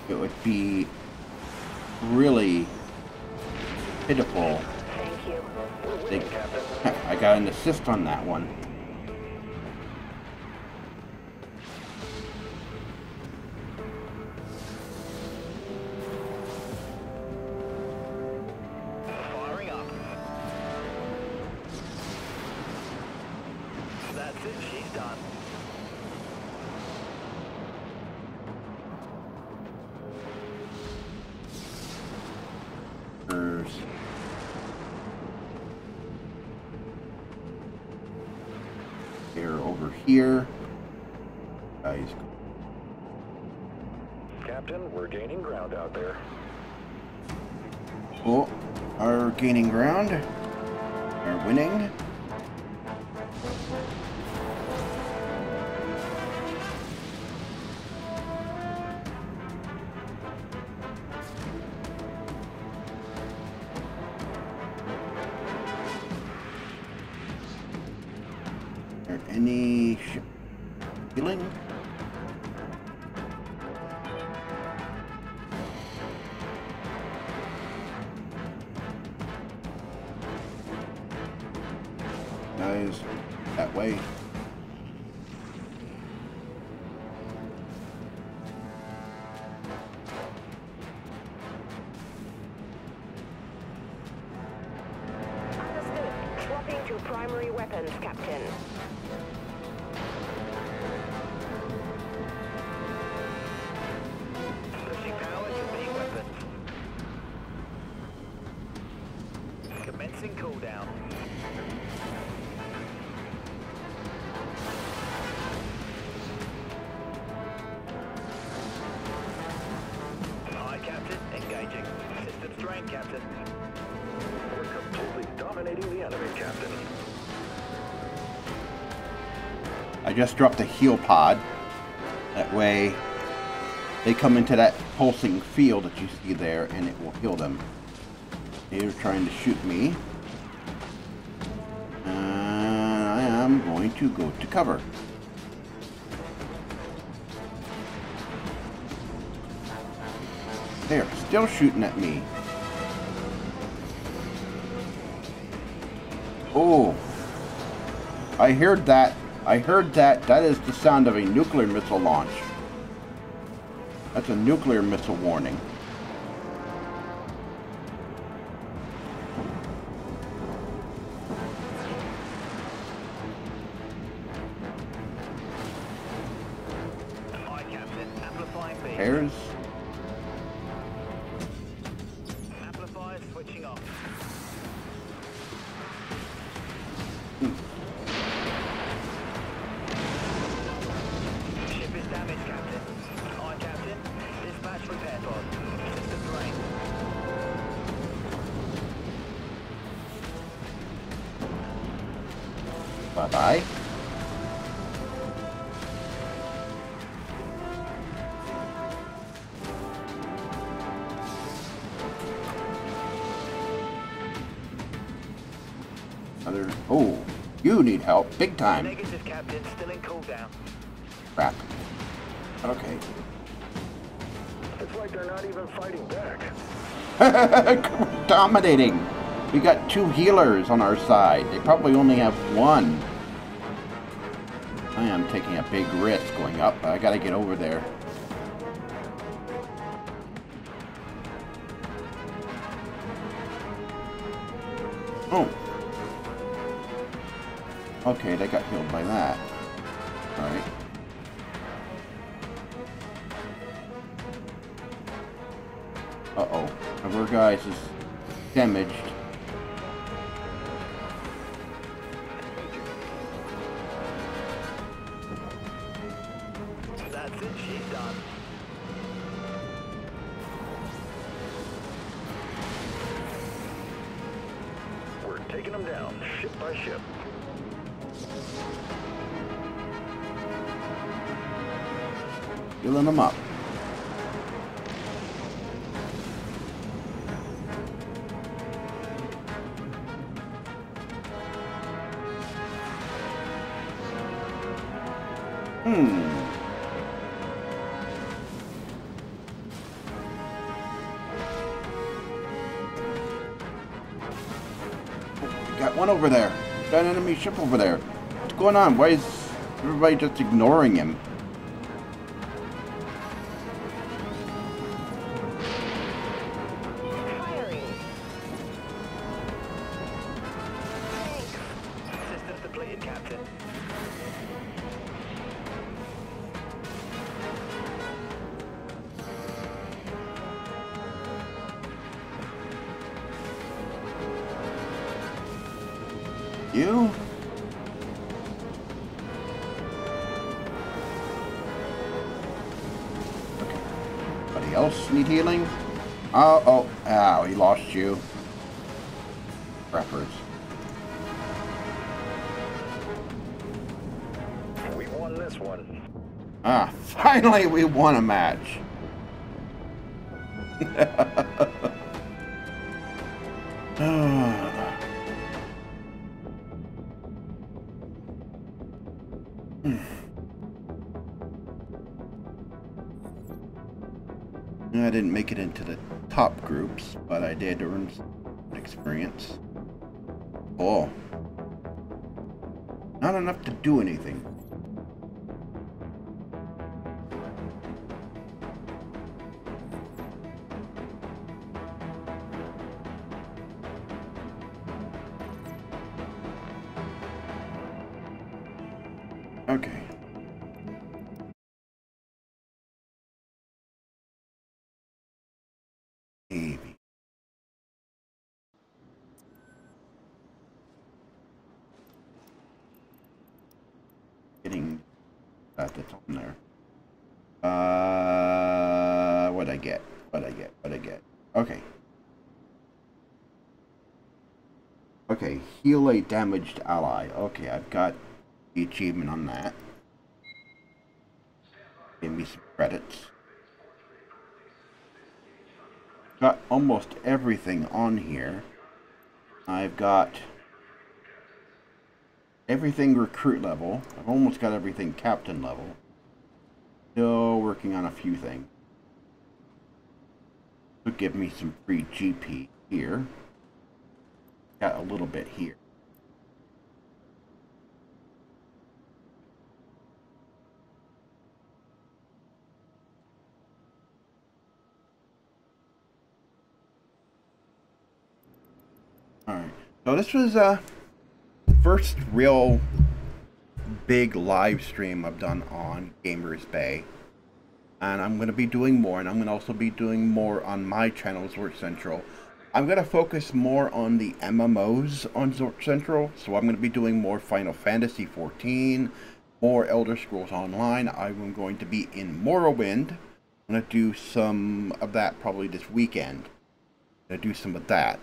It would be really pitiful. Thank you. I got an assist on that one. Firing up. That's it, she's done. They're over here. Guys. Captain, we're gaining ground out there. Oh, are gaining ground. Are winning. Any ship healing? Guys, that way. Understood. Swapping to primary weapons, Captain. Pushing power to main weapons. Commencing cooldown. Aye, Captain. Engaging. Systems drained, Captain. We're completely dominating the enemy, Captain. I just dropped a heal pod. That way they come into that pulsing field that you see there and it will heal them. They're trying to shoot me. I am going to go to cover. They're still shooting at me. Oh, I heard that. I heard that. That is the sound of a nuclear missile launch. That's a nuclear missile warning. Aye, Captain. Amplifying beam. Pairs. Amplifiers switching off. Ship is damaged, Captain. Aye, Captain. Dispatch repair pod. System drained. Bye-bye. Other. Oh, you need help big time. Negative, Captain. Still in cooldown. Crap. Okay. It's like they're not even fighting back. Dominating. We got 2 healers on our side. They probably only have 1. I am taking a big risk going up. I gotta get over there. Oh. Okay, they got healed by that. Alright. Uh-oh. One of our guys is damaged. That's it, she's done. We're taking them down, ship by ship. Healing them up. Got one over there. Got an enemy ship over there. What's going on? Why is everybody just ignoring him? Firing. Systems depleted, Captain. You? Okay. Anybody else need healing? Oh, he lost you. Preppers. We won this one. Finally we won a match. I didn't make it into the top groups, but I did earn some experience. Oh. Not enough to do anything. Okay. Maybe. Getting that's on there. What'd I get? Okay. Okay, heal a damaged ally. Okay, I've got the achievement on that. Give me some credits. Got almost everything on here. I've got everything recruit level. I've almost got everything captain level. Still working on a few things. Would give me some free GP here. Got a little bit here. Alright, so this was first real big live stream I've done on Gamers Bay. And I'm going to be doing more, and I'm going to also be doing more on my channel, TheZorch Central. I'm going to focus more on the MMOs on TheZorch Central, so I'm going to be doing more Final Fantasy XIV, more Elder Scrolls Online. I'm going to be in Morrowind. I'm going to do some of that probably this weekend. I'm going to do some of that.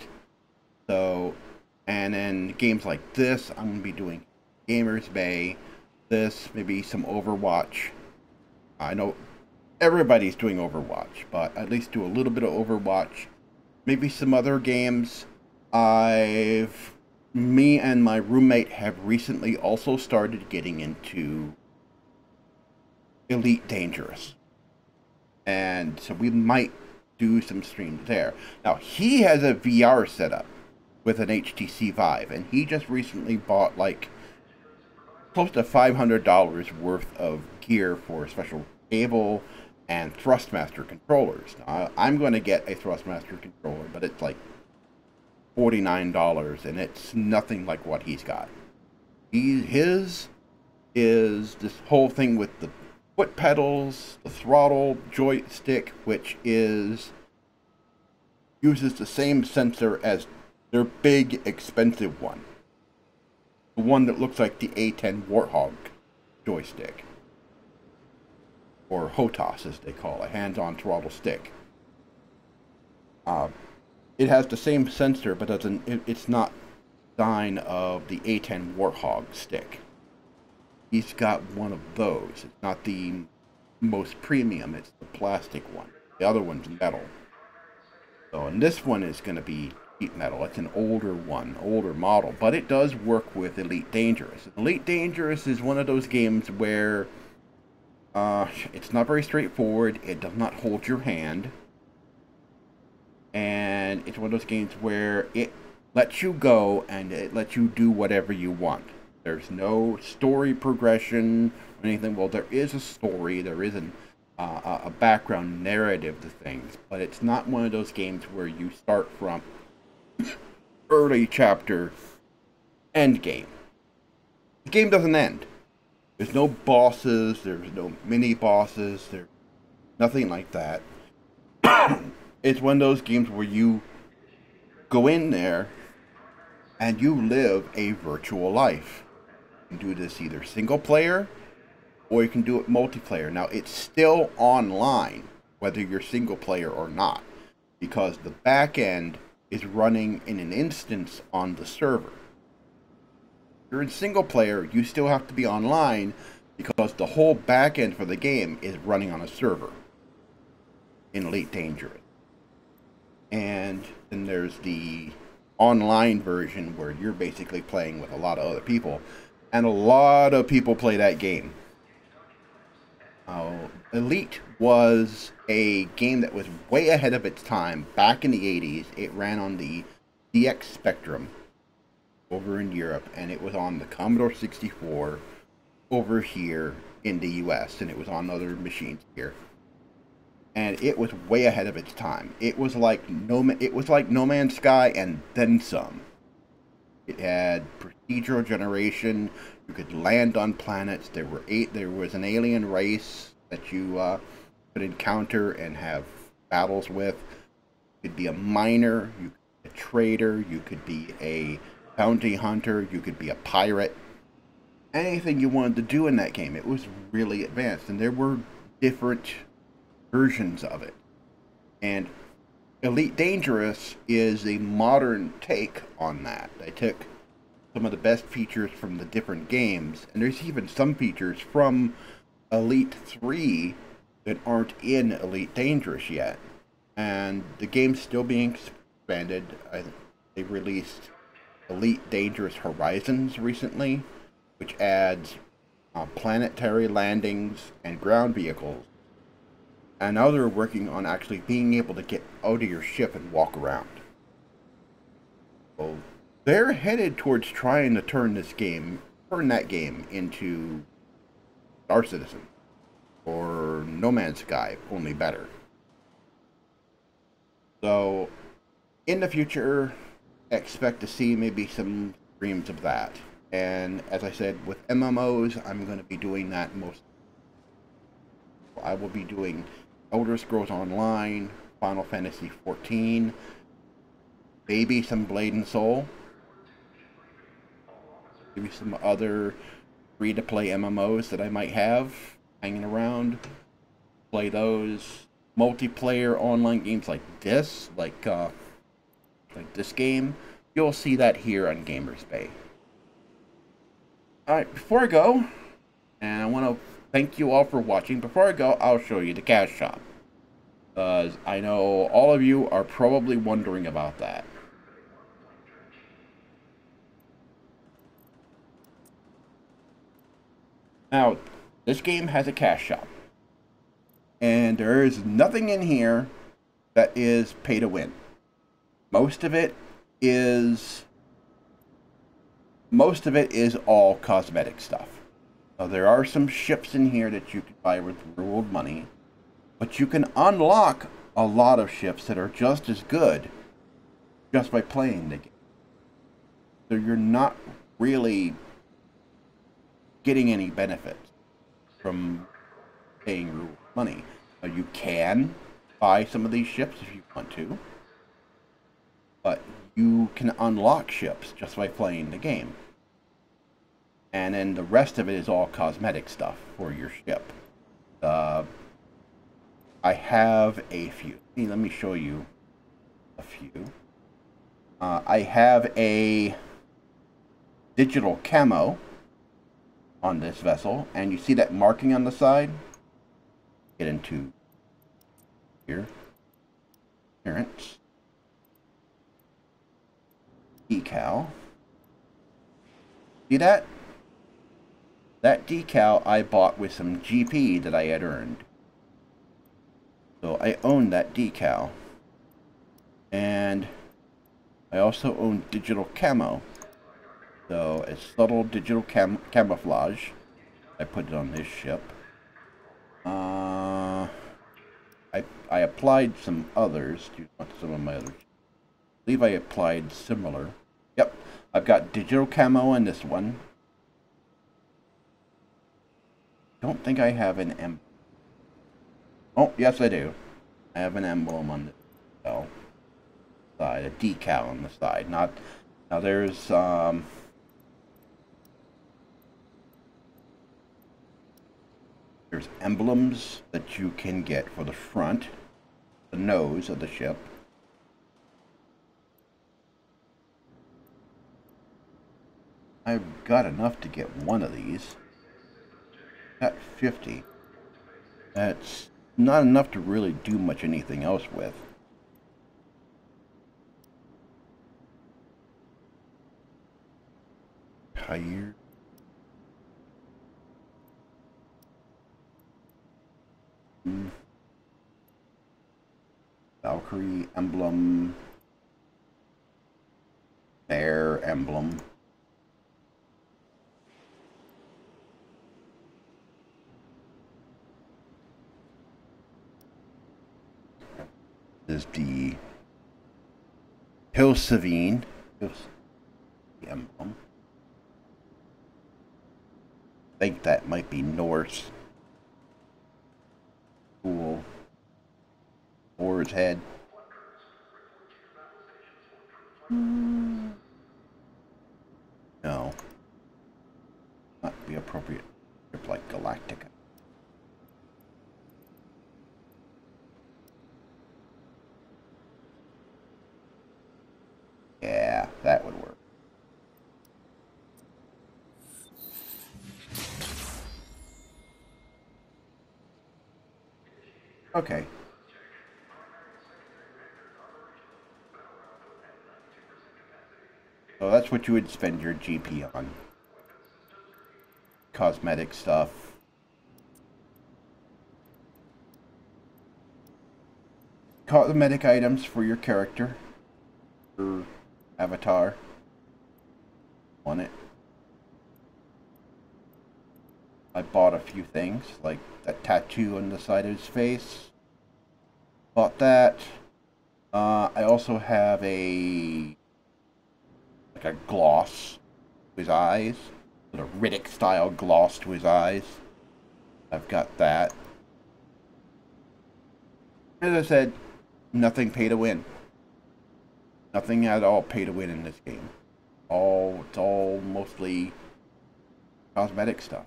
So, and then games like this, I'm going to be doing Gamers Bay, this, maybe some Overwatch. I know everybody's doing Overwatch, but at least do a little bit of Overwatch. Maybe some other games. Me and my roommate have recently also started getting into Elite Dangerous. And so we might do some streams there. Now, he has a VR setup with an HTC Vive, and he just recently bought like close to $500 worth of gear for special cable and Thrustmaster controllers. Now, I'm going to get a Thrustmaster controller, but it's like $49, and it's nothing like what he's got. His is this whole thing with the foot pedals, the throttle joystick, which uses the same sensor as their big, expensive one. The one that looks like the A10 Warthog joystick. Or HOTAS, as they call it, hands-on throttle stick. It has the same sensor, but it's not design of the A10 Warthog stick. He's got one of those. It's not the most premium, it's the plastic one. The other one's metal. So, and this one is going to be sheet metal. It's an older one, older model, but it does work with Elite Dangerous. Elite Dangerous is one of those games where it's not very straightforward. It does not hold your hand. And it's one of those games where it lets you go and it lets you do whatever you want. There's no story progression or anything. Well, there is a story. There is a background narrative to things. But it's not one of those games where you start from early chapter, end game. The game doesn't end. There's no bosses. There's no mini bosses. There's nothing like that. It's one of those games where you go in there and you live a virtual life. You can do this either single player or you can do it multiplayer. Now, it's still online, whether you're single player or not, because the back end is running in an instance on the server. If you're in single player, you still have to be online because the whole back end for the game is running on a server in Elite Dangerous. And then there's the online version where you're basically playing with a lot of other people. And a lot of people play that game. Elite was a game that was way ahead of its time. Back in the 80s, it ran on the DX Spectrum over in Europe. And it was on the Commodore 64 over here in the US. And it was on other machines here. And it was way ahead of its time. It was like No Man's Sky and then some. It had procedural generation. You could land on planets. There was an alien race that you could encounter and have battles with. You could be a miner. You could be a trader. You could be a bounty hunter. You could be a pirate. Anything you wanted to do in that game. It was really advanced, and there were different versions of it. And Elite Dangerous is a modern take on that. They took some of the best features from the different games, and there's even some features from Elite 3 that aren't in Elite Dangerous yet. And the game's still being expanded. They released Elite Dangerous Horizons recently, which adds planetary landings and ground vehicles. And now they're working on actually being able to get out of your ship and walk around. So they're headed towards trying to turn that game into Star Citizen or No Man's Sky, only better. So in the future, expect to see maybe some streams of that. And as I said, with MMOs, I'm going to be doing that most. I will be doing Elder Scrolls Online, Final Fantasy XIV, maybe some Blade and Soul, maybe some other free-to-play MMOs that I might have hanging around. Play those multiplayer online games like this, like this game. You'll see that here on Gamers Bay. Alright, before I go, and I want to thank you all for watching. Before I go, I'll show you the cash shop. Because I know all of you are probably wondering about that. Now, this game has a cash shop. And there is nothing in here that is pay to win. Most of it is all cosmetic stuff. There are some ships in here that you can buy with real-world money, but you can unlock a lot of ships that are just as good just by playing the game. So you're not really getting any benefits from paying real money. Now, you can buy some of these ships if you want to, but you can unlock ships just by playing the game. And then the rest of it is all cosmetic stuff for your ship. I have a few. Let me show you a few. I have a digital camo on this vessel, and you see that marking on the side? Get into here. Appearance. Decal. See that? That decal I bought with some GP that I had earned. So I own that decal. And I also own digital camo. So a subtle digital camouflage. I put it on this ship. I applied some others to some of my others. I believe I applied similar. Yep, I've got digital camo on this one. Don't think I have an emblem. Oh, yes I do. I have an emblem on the side, a decal on the side. Not now. There's emblems that you can get for the front, the nose of the ship. I've got enough to get one of these. Got 50. That's not enough to really do much anything else with. Tire. Valkyrie emblem. Bear emblem. Is the Hilsavine emblem. I think that might be Norse. Cool. Boar's head. No. Not be appropriate. Like Galactica. Yeah, that would work. Okay. So that's what you would spend your GP on. Cosmetic stuff. Cosmetic items for your character. Your avatar. On it. I bought a few things, like that tattoo on the side of his face. Bought that. I also have a gloss to his eyes, sort of Riddick style gloss to his eyes. I've got that. As I said, nothing pay to win. Nothing at all pay to win in this game. It's all mostly cosmetic stuff.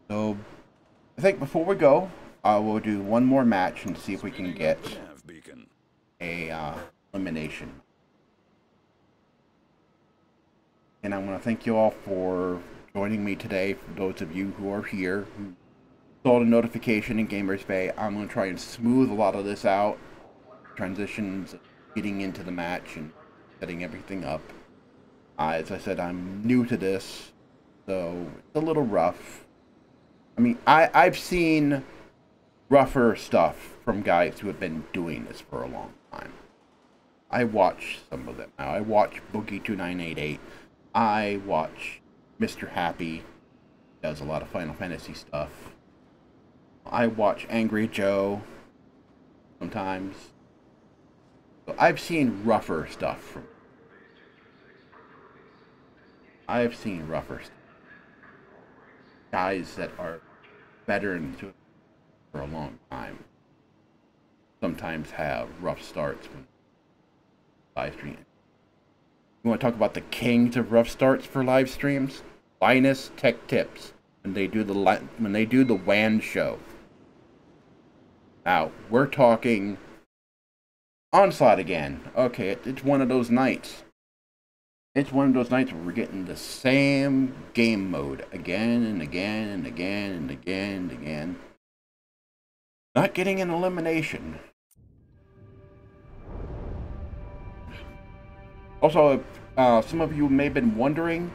So I think before we go, I will do one more match and see if we can get a elimination. And I want to thank you all for joining me today. For those of you who are here, who saw the notification in Gamers Bay, I'm going to try and smooth a lot of this out. Transitions, getting into the match and setting everything up. As I said, I'm new to this, so it's a little rough. I mean, I've seen rougher stuff from guys who have been doing this for a long time. I watch some of them now. I watch Boogie2988. I watch Mr. Happy, does a lot of Final Fantasy stuff. I watch Angry Joe sometimes. So I've seen rougher stuff. guys that are veterans for a long time sometimes have rough starts when live streaming. You want to talk about the kings of rough starts for live streams? Linus Tech Tips, when they do the WAN show. Now we're talking Onslaught again. Okay, it's one of those nights. It's one of those nights where we're getting the same game mode again and again and again and again and again. Not getting an elimination. Also, some of you may have been wondering,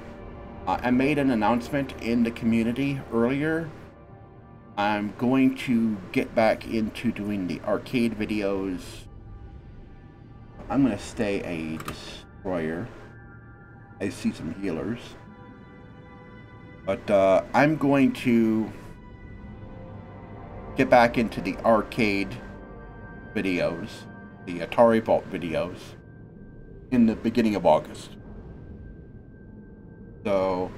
I made an announcement in the community earlier. I'm going to get back into doing the arcade videos. I'm going to stay a destroyer. I see some healers. But I'm going to get back into the arcade videos, the Atari Vault videos, in the beginning of August. So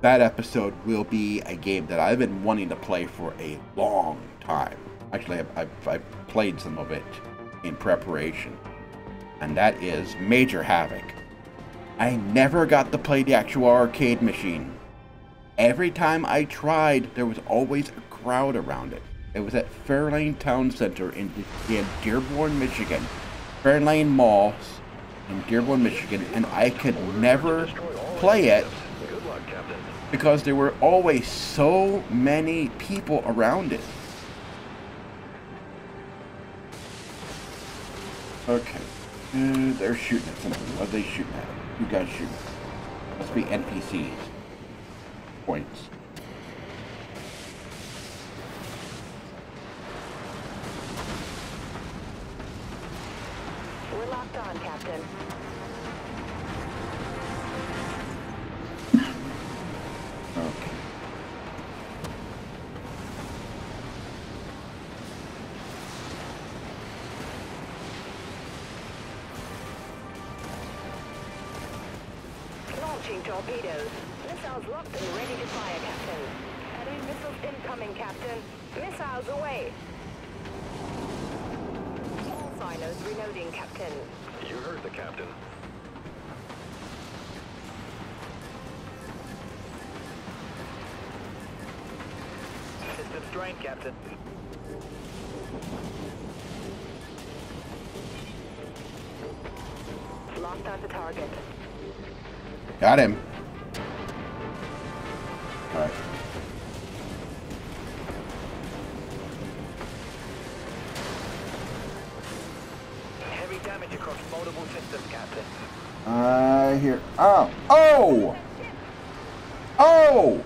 that episode will be a game that I've been wanting to play for a long time. Actually, I've played some of it in preparation, and that is Major Havoc. I never got to play the actual arcade machine. Every time I tried, there was always a crowd around it. It was at Fairlane Town Center in Dearborn, Michigan. Fairlane Mall in Dearborn, Michigan, and I could never play it because there were always so many people around it. Okay. They're shooting at something. What are they shooting at? You guys shooting? Must be NPCs. Points. We're locked on, Captain. Okay. Launching torpedoes. Missiles locked and ready to fire, Captain. Enemy missiles incoming, Captain. Missiles away. All silos reloading, Captain. You heard the captain. Systems drained, Captain. Locked on the target. Got him. All right. Heavy damage across multiple systems, Captain. I hear. Oh! Oh! Oh!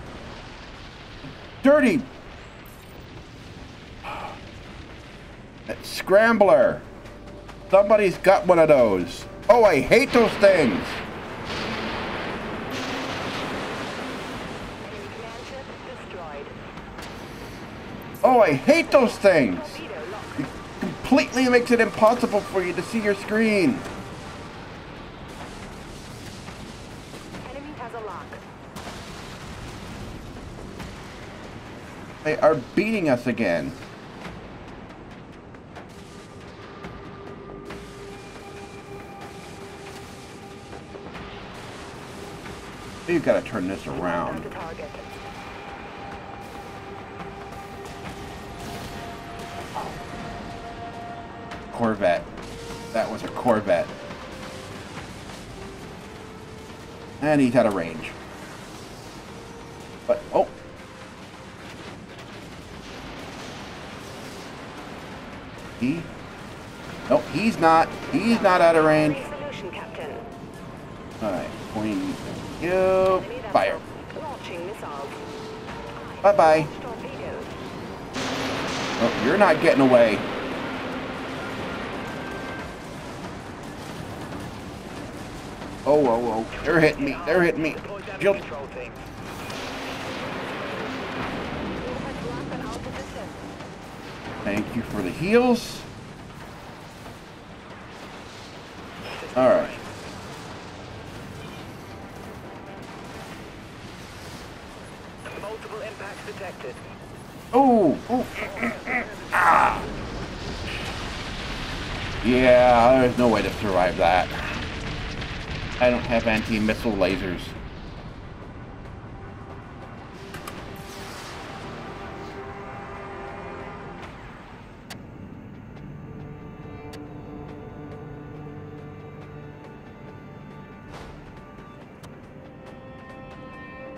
Dirty! That scrambler! Somebody's got one of those. Oh, I hate those things! Enemy command ship destroyed. Oh, I hate those things! Torpedo locked. It completely makes it impossible for you to see your screen. Enemy has a lock. They are beating us again. You gotta turn this On around. the target. Corvette. That was a Corvette. And he's out of range. But, oh. Nope, he's not. He's not out of range. Resolution, Captain. Alright, pointing you. Fire. Launching missiles. Bye-bye. Torpedoes. Oh, you're not getting away. Oh, oh, oh. They're hitting me. They're hitting me. Deploy damage Jill. control teams. Warheads locked on our position. Thank you for the heals. Alright. Multiple impacts detected. Oh! Oh! Ah! Yeah, there's no way to survive that. I don't have anti-missile lasers.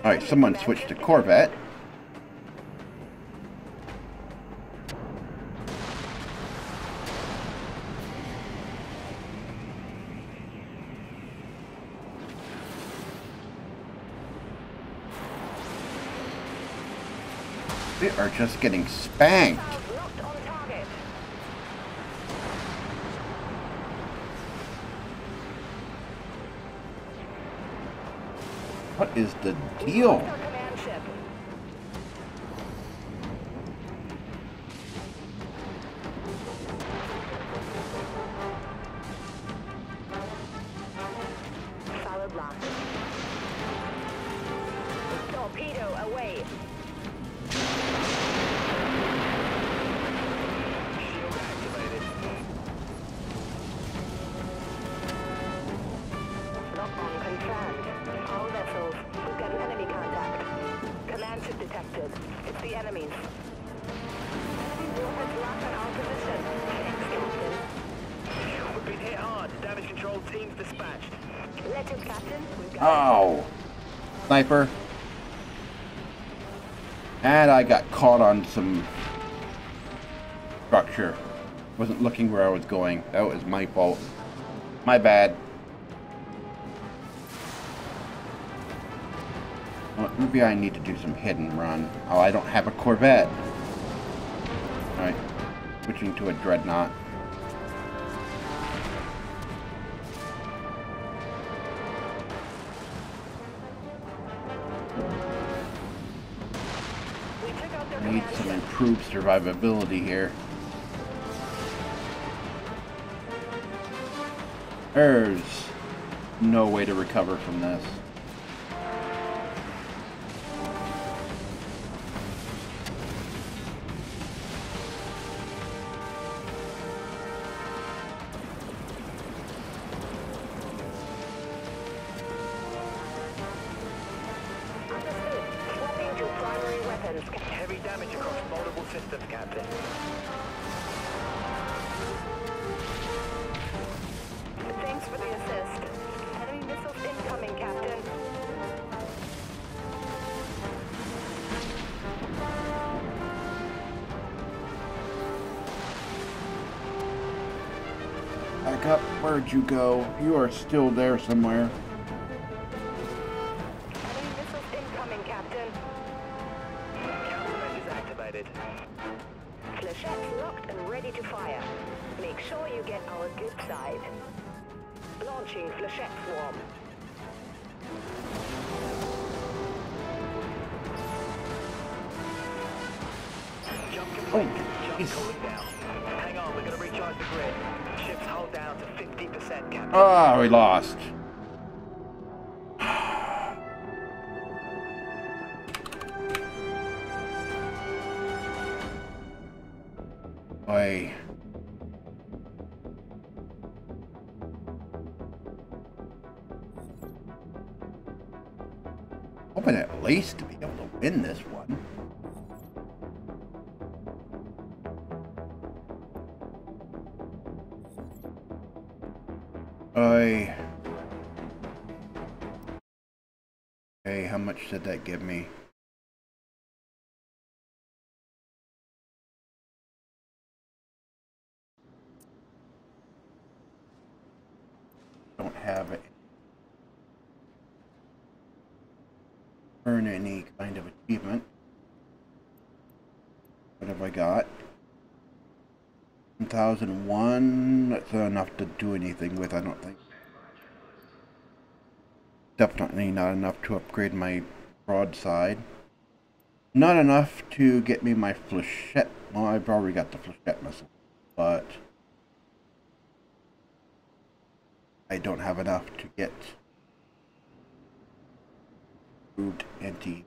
Alright, someone switched to Corvette. They are just getting spanked. Locked on target. What is the deal? Our command ship. Solid lock. Torpedo away. Shield activated. Lock on confirmed. All vessels, we've got an enemy contact. Command ship detected. It's the enemies. Enemy warheads locked on our position. Thanks, Captain. We've been hit hard. Damage control teams dispatched. Legend, Captain. We've got Oh! Sniper. And I got caught on some structure. Wasn't looking where I was going. That was my fault. My bad. Well, maybe I need to do some hit and run. Oh, I don't have a Corvette. Alright. Switching to a Dreadnought. We took out their I need command some ship. improved survivability here. There's no way to recover from this. Understood. Swapping to primary weapons. Heavy damage across multiple systems, Captain. Thanks for the assist. Enemy missiles incoming, Captain. Back up. Where'd you go? You are still there somewhere. Enemy missiles incoming, Captain. Countermeasures activated. Flechettes locked and ready to fire. Make sure you get our good side. Launching flechette swarm. Jump complete. Oh, Jump jeez. cooling down. Hang on, we're going to recharge the grid. Ship's hull down to 50%, Captain. Ah, we lost. Oi. Hoping at least to be able to win this one. Oi. Hey, how much did that give me? Don't have it. Earn any kind of achievement. What have I got? 1001. That's not enough to do anything with, I don't think. Definitely not enough to upgrade my broadside. Not enough to get me my flechette. Well, I've already got the flechette missile, but I don't have enough to get improved anti.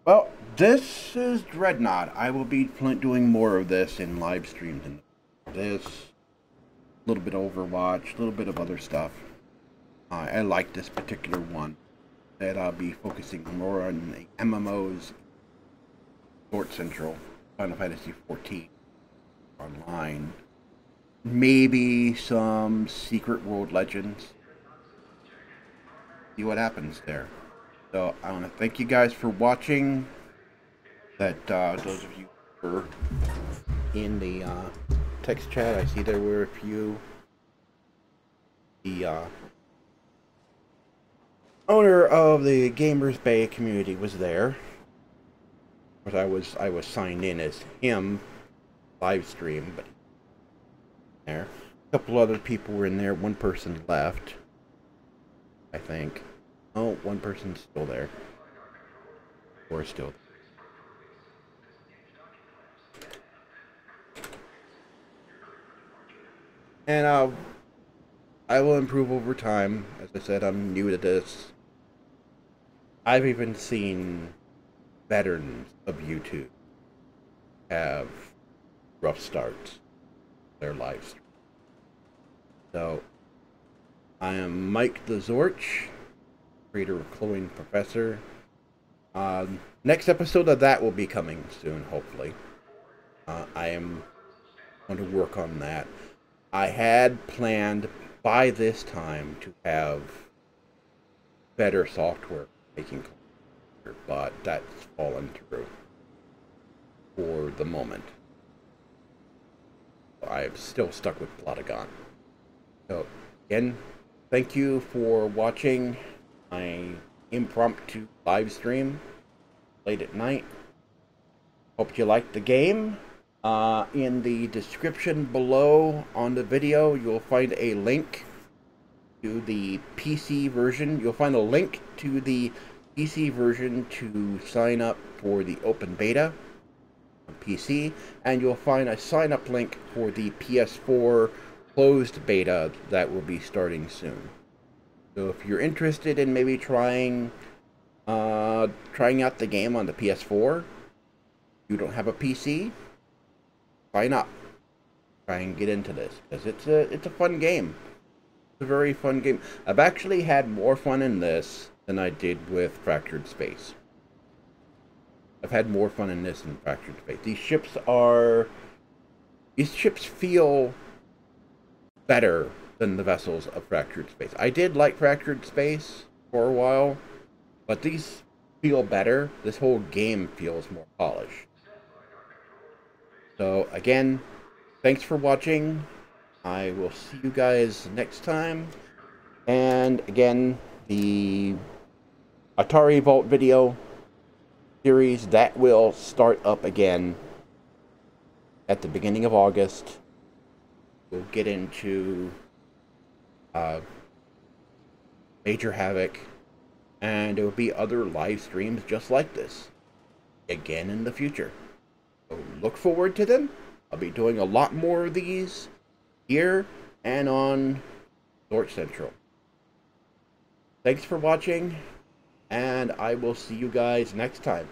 Well, this is Dreadnought. I will be doing more of this in live streams. And this, a little bit of Overwatch, a little bit of other stuff. I like this particular one. That I'll be focusing more on the MMOs, Sport Central, Final Fantasy 14 online. Maybe some Secret World Legends. See what happens there. So I want to thank you guys for watching. That those of you who were in the text chat, I see there were a few. The owner of the Gamers Bay community was there. Of course, I was signed in as him live stream, but there. A couple other people were in there. One person left, I think. Oh, one person's still there. Or still. And I will improve over time. As I said, I'm new to this. I've even seen veterans of YouTube have rough starts their live stream. So I am Mike TheZorch, creator of Cloying Professor. Next episode of that will be coming soon, hopefully. I am going to work on that. I had planned by this time to have better software making, but that's fallen through for the moment. I'm still stuck with Plotagon. So, again, thank you for watching my impromptu live stream late at night. Hope you liked the game. In the description below on the video, you'll find a link to the PC version. You'll find a link to the PC version to sign up for the open beta on PC, and you'll find a sign up link for the PS4 closed beta that will be starting soon. So if you're interested in maybe trying out the game on the PS4, you don't have a PC, why not try and get into this? Because it's a fun game. It's a very fun game. I've actually had more fun in this than I did with Fractured Space. I've had more fun in this than Fractured Space. These ships feel better than the vessels of Fractured Space. I did like Fractured Space for a while, but these feel better. This whole game feels more polished. So again, thanks for watching. I will see you guys next time. And again, the Atari Vault video series, that will start up again at the beginning of August. We'll get into Major Havoc, and there will be other live streams just like this again in the future. So look forward to them. I'll be doing a lot more of these here and on TheZorch Central. Thanks for watching, and I will see you guys next time.